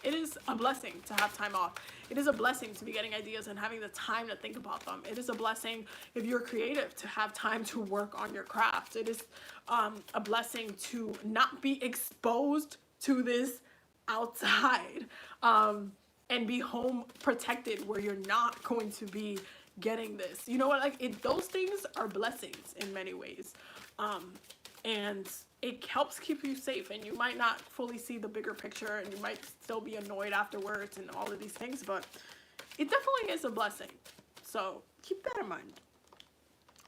is a blessing to have time off. It is a blessing to be getting ideas and having the time to think about them. It is a blessing if you're creative to have time to work on your craft. It is a blessing to not be exposed to this outside, and be home protected where you're not going to be getting this. You know what, like those things are blessings in many ways. And it helps keep you safe, and you might not fully see the bigger picture, and you might still be annoyed afterwards and all of these things, but it definitely is a blessing. So keep that in mind.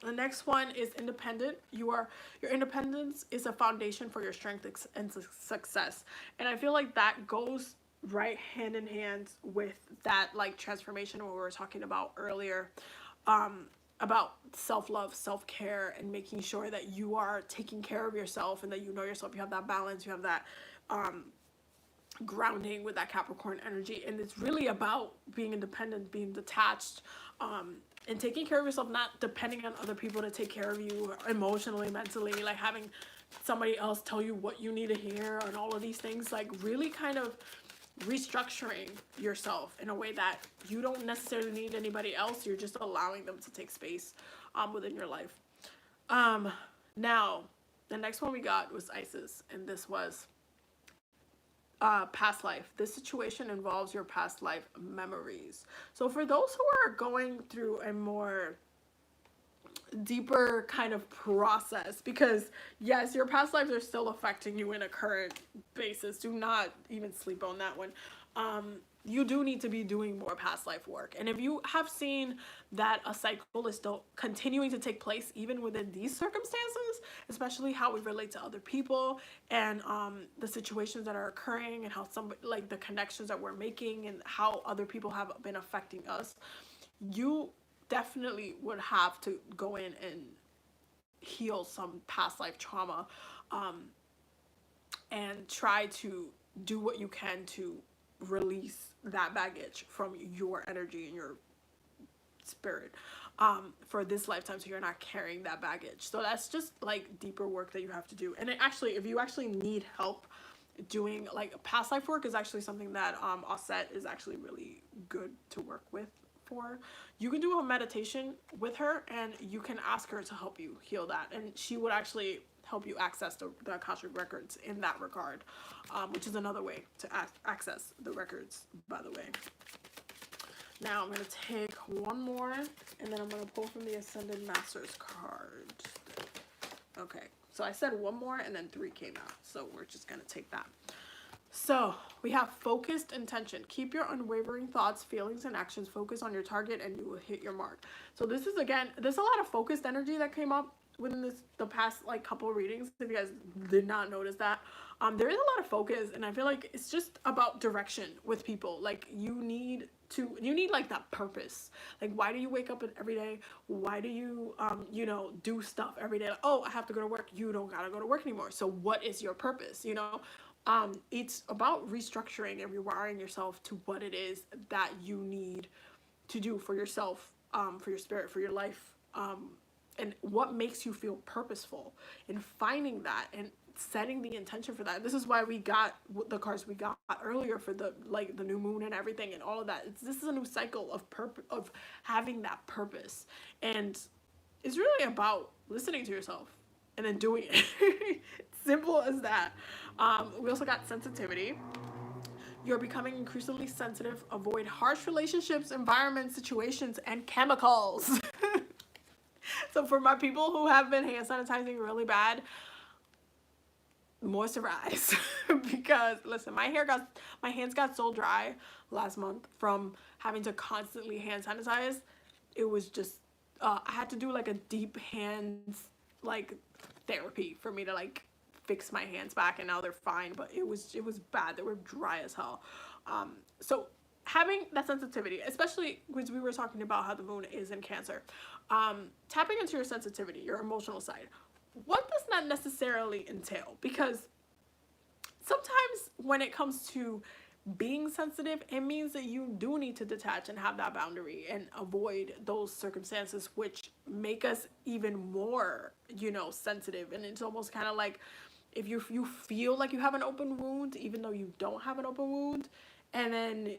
The next one is independent. Your independence is a foundation for your strength and success. And I feel like that goes right hand in hand with that like transformation what we were talking about earlier. About self-love, self-care, and making sure that you are taking care of yourself and that you know yourself, you have that balance, you have that grounding with that Capricorn energy. And it's really about being independent, being detached, and taking care of yourself, not depending on other people to take care of you emotionally, mentally, like having somebody else tell you what you need to hear and all of these things, like really kind of restructuring yourself in a way that you don't necessarily need anybody else. You're just allowing them to take space within your life. Now the next one we got was Isis, and this was past life. This situation involves your past life memories. So for those who are going through a more deeper kind of process, because yes, your past lives are still affecting you in a current basis, do not even sleep on that one. You do need to be doing more past life work, and if you have seen that a cycle is still continuing to take place even within these circumstances, especially how we relate to other people and the situations that are occurring and how some like the connections that we're making and how other people have been affecting us, you definitely would have to go in and heal some past life trauma, and try to do what you can to release that baggage from your energy and your spirit for this lifetime, so you're not carrying that baggage. So that's just like deeper work that you have to do. And it actually, if you actually need help doing like past life work, is actually something that Osset is actually really good to work with. You can do a meditation with her and you can ask her to help you heal that, and she would actually help you access the Akashic records in that regard, which is another way to access the records, by the way. Now I'm going to take one more, and then I'm going to pull from the Ascended Masters card. Okay, so I said one more and then 3 came out, so we're just going to take that. So we have focused intention. Keep your unwavering thoughts, feelings, and actions focused on your target, and you will hit your mark. So this is, again, there's a lot of focused energy that came up within the past like couple of readings. If you guys did not notice that, there is a lot of focus, and I feel like it's just about direction with people. Like you need like that purpose. Like, why do you wake up every day? Why do you you know, do stuff every day? Like, oh, I have to go to work. You don't gotta go to work anymore. So what is your purpose? You know, it's about restructuring and rewiring yourself to what it is that you need to do for yourself, for your spirit, for your life, and what makes you feel purposeful, and finding that and setting the intention for that. This is why we got the cards we got earlier for the new moon and everything and all of that. This is a new cycle of having that purpose, and it's really about listening to yourself and then doing it. Simple as that. We also got sensitivity. You're becoming increasingly sensitive. Avoid harsh relationships, environments, situations, and chemicals. So for my people who have been hand sanitizing really bad, moisturize. Because listen, my hands got so dry last month from having to constantly hand sanitize. It was just I had to do like a deep hands like therapy for me to like fix my hands back, and now they're fine, but it was bad. They were dry as hell. So having that sensitivity, especially because we were talking about how the moon is in Cancer, tapping into your sensitivity, your emotional side, what does that necessarily entail? Because sometimes when it comes to being sensitive, it means that you do need to detach and have that boundary and avoid those circumstances which make us even more, sensitive. And it's almost kind of like if you feel like you have an open wound, even though you don't have an open wound, and then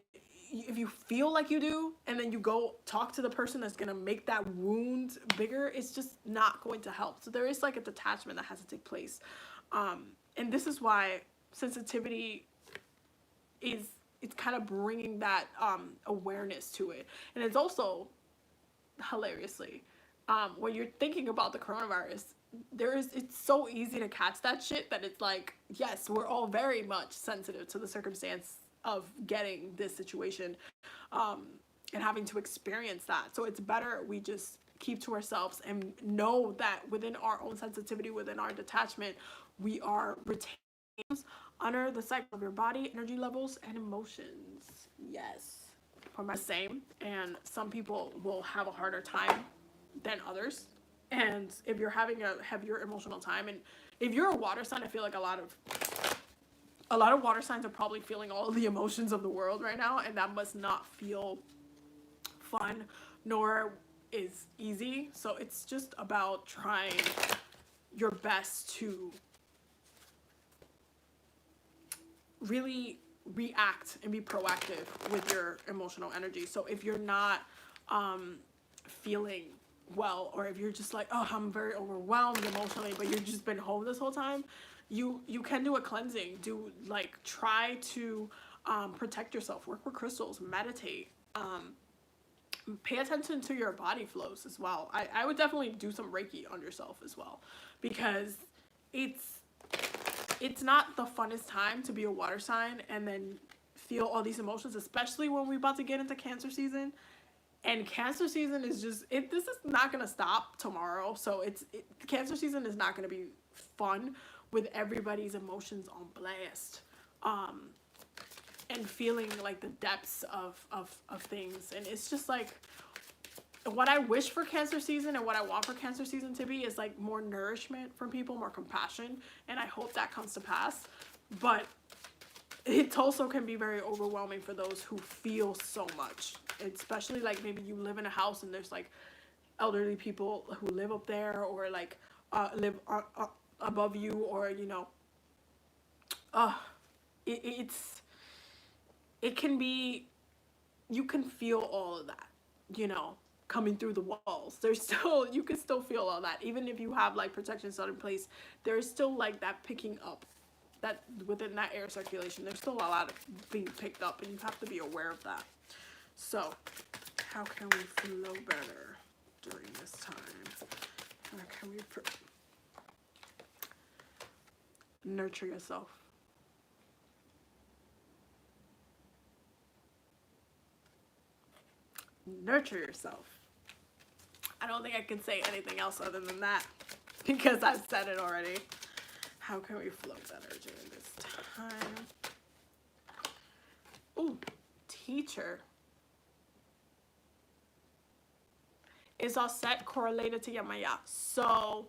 if you feel like you do, and then you go talk to the person that's going to make that wound bigger, it's just not going to help. So there is like a detachment that has to take place. And this is why sensitivity it's kind of bringing that awareness to it. And it's also, hilariously, when you're thinking about the coronavirus, it's so easy to catch that shit that it's like, yes, we're all very much sensitive to the circumstance of getting this situation and having to experience that. So it's better we just keep to ourselves and know that within our own sensitivity, within our detachment, we are retaining under the cycle of your body, energy levels, and emotions. Yes. For my same, and some people will have a harder time than others. And if you're having a heavier emotional time, and if you're a water sign, I feel like a lot of water signs are probably feeling all of the emotions of the world right now, and that must not feel fun nor is easy. So it's just about trying your best to really react and be proactive with your emotional energy. So if you're not feeling well, or if you're just like, oh, I'm very overwhelmed emotionally, but you've just been home this whole time, you can do a cleansing. Try to protect yourself, work with crystals, meditate, pay attention to your body flows as well. I would definitely do some Reiki on yourself as well, because it's not the funnest time to be a water sign and then feel all these emotions, especially when we're about to get into Cancer season. And Cancer season is just, this is not going to stop tomorrow. So Cancer season is not going to be fun with everybody's emotions on blast. And feeling like the depths of things. And it's just like, what I wish for Cancer season and what I want for Cancer season to be is like more nourishment from people, more compassion, and I hope that comes to pass. But it also can be very overwhelming for those who feel so much, especially like maybe you live in a house and there's like elderly people who live up there, or like live above you, or it can be, you can feel all of that, coming through the walls. You can still feel all that. Even if you have like protection still in place, there's still like that picking up, that within that air circulation, there's still a lot of being picked up, and you have to be aware of that. So how can we flow better during this time? How can we nurture yourself? Nurture yourself. I don't think I can say anything else other than that, because I've said it already. How can we flow better during this time? Ooh, teacher. Is all set correlated to Yamaya? So,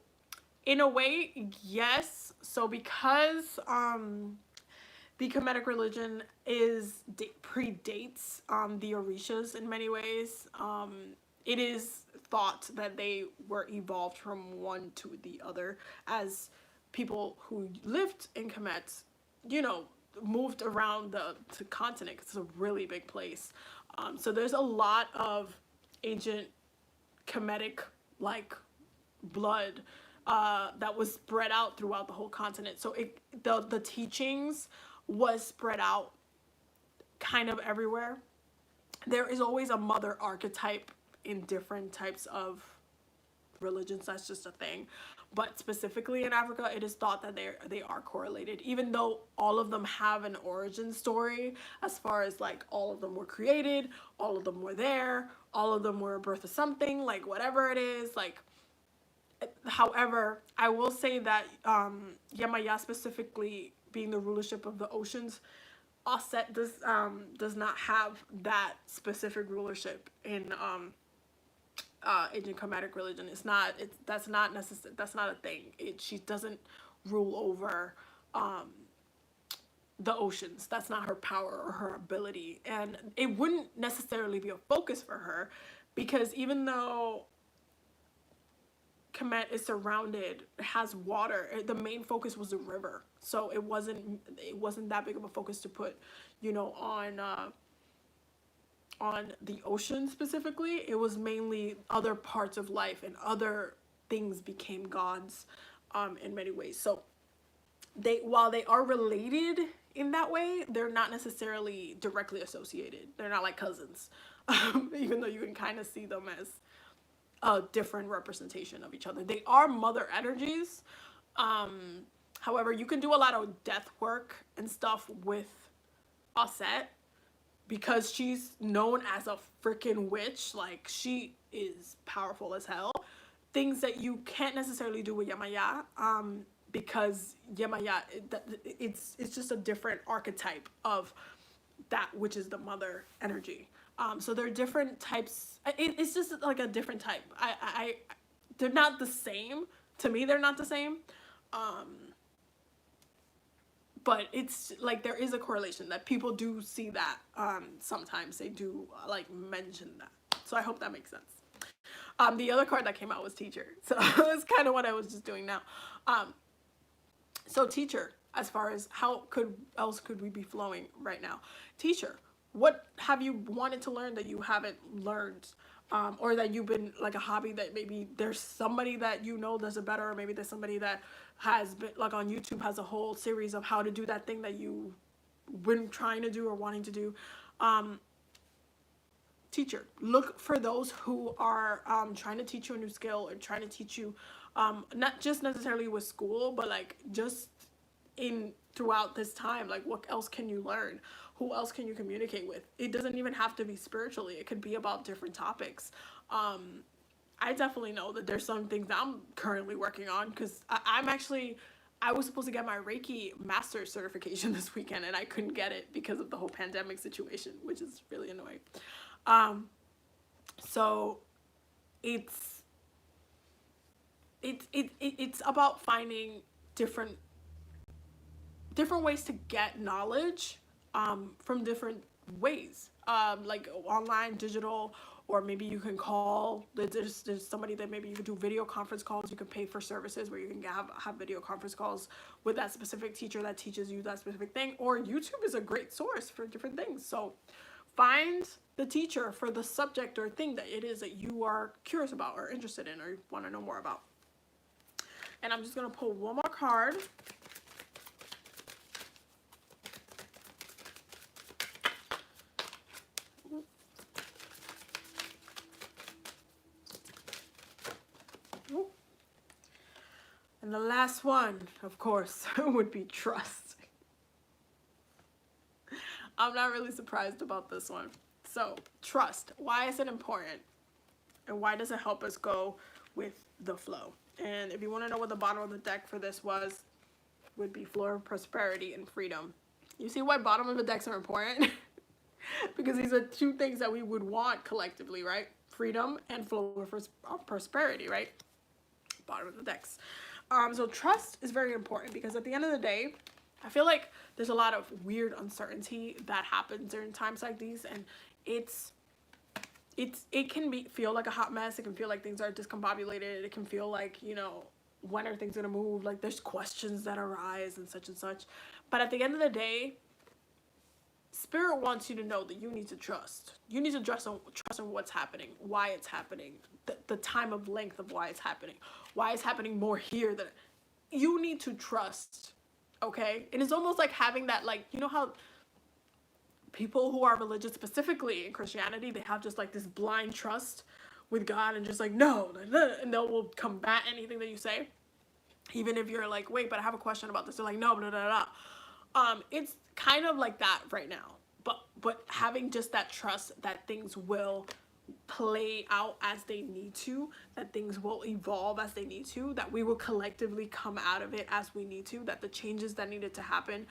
in a way, yes. So because the Kemetic religion predates the Orishas in many ways. It is thought that they were evolved from one to the other, as people who lived in Kemet, you know, moved around the continent. It's a really big place. So there's a lot of ancient Kemetic like blood that was spread out throughout the whole continent. So the teachings was spread out kind of everywhere. There is always a mother archetype in different types of religions. That's just a thing. But specifically in Africa, it is thought that they are correlated, even though all of them have an origin story, as far as like all of them were created, all of them were there, all of them were a birth of something, like whatever it is, like. However, I will say that Yemaya, specifically being the rulership of the oceans, Aset does not have that specific rulership in ancient Kemetic religion. That's not a thing. She doesn't rule over the oceans. That's not her power or her ability, and it wouldn't necessarily be a focus for her, because even though Kemet is surrounded, it has water, the main focus was the river, so it wasn't that big of a focus to put, you know, on the ocean specifically. It was mainly other parts of life, and other things became gods in many ways. So while they are related in that way, they're not necessarily directly associated. They're not like cousins, even though you can kind of see them as a different representation of each other. They are mother energies. However, you can do a lot of death work and stuff with Aset, because she's known as a freaking witch. Like, she is powerful as hell. Things that you can't necessarily do with Yemaya, because Yemaya, it's just a different archetype of that which is the mother energy. So there are different types. It's just like a different type. They're not the same. To me, they're not the same. But it's like there is a correlation that people do see that. Sometimes they do like mention that. So I hope that makes sense. The other card that came out was Teacher. So that's kind of what I was just doing now. So Teacher, as far as how else could we be flowing right now? Teacher, what have you wanted to learn that you haven't learned? Or that you've been like a hobby that maybe there's somebody that you know does it better, or maybe there's somebody that has been like on YouTube has a whole series of how to do that thing that you've been trying to do or wanting to do. Teacher, look for those who are trying to teach you a new skill, or trying to teach you not just necessarily with school, but like just throughout this time, like what else can you learn? Who else can you communicate with? It doesn't even have to be spiritually. It could be about different topics. I definitely know that there's some things that I'm currently working on, because I was supposed to get my Reiki master certification this weekend, and I couldn't get it because of the whole pandemic situation, which is really annoying. So it's about finding different ways to get knowledge from different ways, like online, digital, or maybe you can call. There's somebody that maybe you can do video conference calls. You can pay for services where you can have video conference calls with that specific teacher that teaches you that specific thing. Or YouTube is a great source for different things. So find the teacher for the subject or thing that it is that you are curious about or interested in or want to know more about. And I'm just going to pull one more card. And the last one, of course, would be trust. I'm not really surprised about this one. So, trust. Why is it important? And why does it help us go with the flow? And if you want to know what the bottom of the deck for this would be flow of prosperity and freedom. You see why bottom of the decks are important? Because these are two things that we would want collectively, right? Freedom and flow of prosperity, right? Bottom of the decks. So trust is very important, because at the end of the day, I feel like there's a lot of weird uncertainty that happens during times like these, and it's it can feel like a hot mess. It can feel like things are discombobulated. It can feel like, you know, when are things gonna move? Like there's questions that arise and such. But at the end of the day, Spirit wants you to know that you need to trust. You need to trust on what's happening, why it's happening, the time of length of why it's happening more here than you need to trust. Okay? And it's almost like having that, like, you know how people who are religious, specifically in Christianity, they have just like this blind trust with God and just like, no, and they will combat anything that you say. Even if you're like, wait, but I have a question about this. They're like, no, blah, blah, blah. It's kind of like that right now, but having just that trust that things will play out as they need to, that things will evolve as they need to, that we will collectively come out of it as we need to, that the changes that needed to happen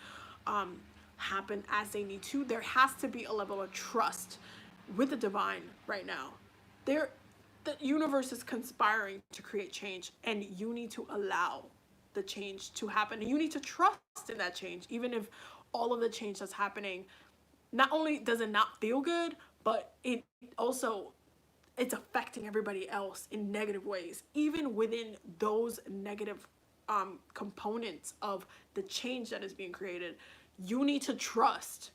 happen as they need to. There has to be a level of trust with the divine right now. The universe is conspiring to create change, and you need to allow the change to happen. You need to trust in that change, even if all of the change that's happening, not only does it not feel good, but it also, it's affecting everybody else in negative ways. Even within those negative components of the change that is being created, you need to trust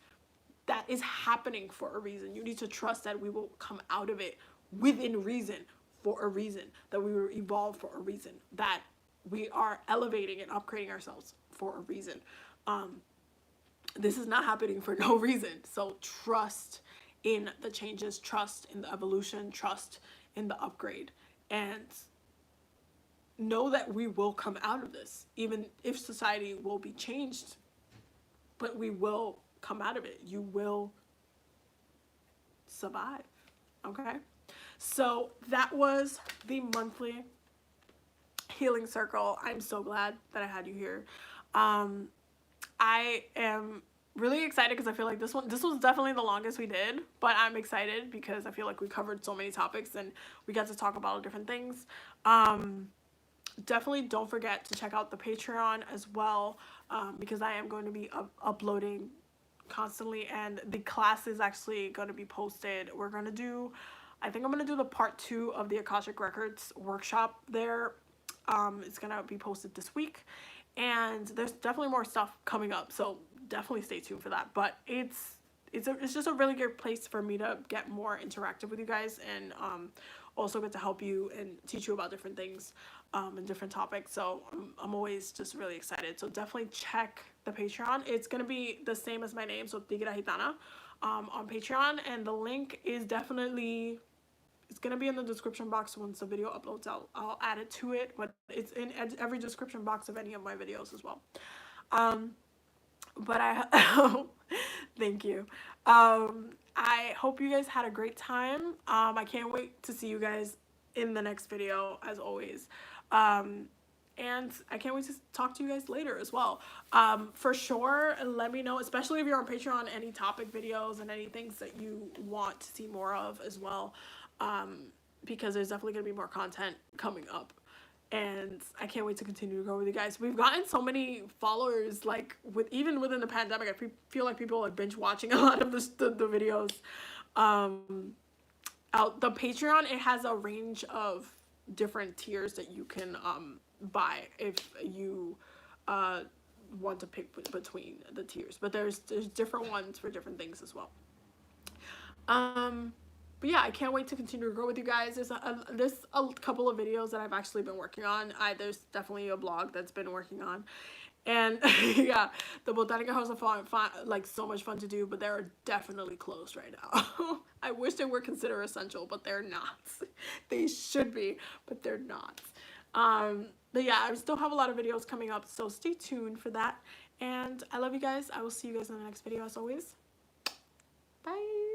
that is happening for a reason. You need to trust that we will come out of it within reason, for a reason, that we will evolve for a reason, that we are elevating and upgrading ourselves for a reason. This is not happening for no reason. So trust in the changes, trust in the evolution, trust in the upgrade, and know that we will come out of this, even if society will be changed, but we will come out of it. You will survive. Okay? So that was the monthly healing circle. I'm so glad that I had you here. I am really excited because I feel like this was definitely the longest we did, but I'm excited because I feel like we covered so many topics and we got to talk about different things. Definitely don't forget to check out the Patreon as well, because I am going to be uploading constantly, and the class is actually going to be posted. I think I'm going to do the part 2 of the Akashic Records workshop there. It's going to be posted this week, and there's definitely more stuff coming up, so definitely stay tuned for that. But it's just a really good place for me to get more interactive with you guys, and also get to help you and teach you about different things and different topics. So I'm always just really excited. So definitely check the Patreon. It's going to be the same as my name, so Tigra Gitana, on Patreon, and the link is definitely, it's going to be in the description box. Once the video uploads, I'll add it to it, but it's in every description box of any of my videos as well. But thank you. I hope you guys had a great time. I can't wait to see you guys in the next video, as always. And I can't wait to talk to you guys later as well. For sure, let me know, especially if you're on Patreon, any topic videos and any things that you want to see more of as well. Because there's definitely going to be more content coming up. And I can't wait to continue to grow with you guys. We've gotten so many followers, like, even within the pandemic. I feel like people are binge watching a lot of the videos. Out the Patreon, it has a range of different tiers that you can buy if you want to pick between the tiers. But there's different ones for different things as well. But yeah, I can't wait to continue to grow with you guys. There's a couple of videos that I've actually been working on. There's definitely a blog that's been working on. And yeah, the Botanica House are fun, like so much fun to do, but they're definitely closed right now. I wish they were considered essential, but they're not. They should be, but they're not. But yeah, I still have a lot of videos coming up, so stay tuned for that. And I love you guys. I will see you guys in the next video as always. Bye.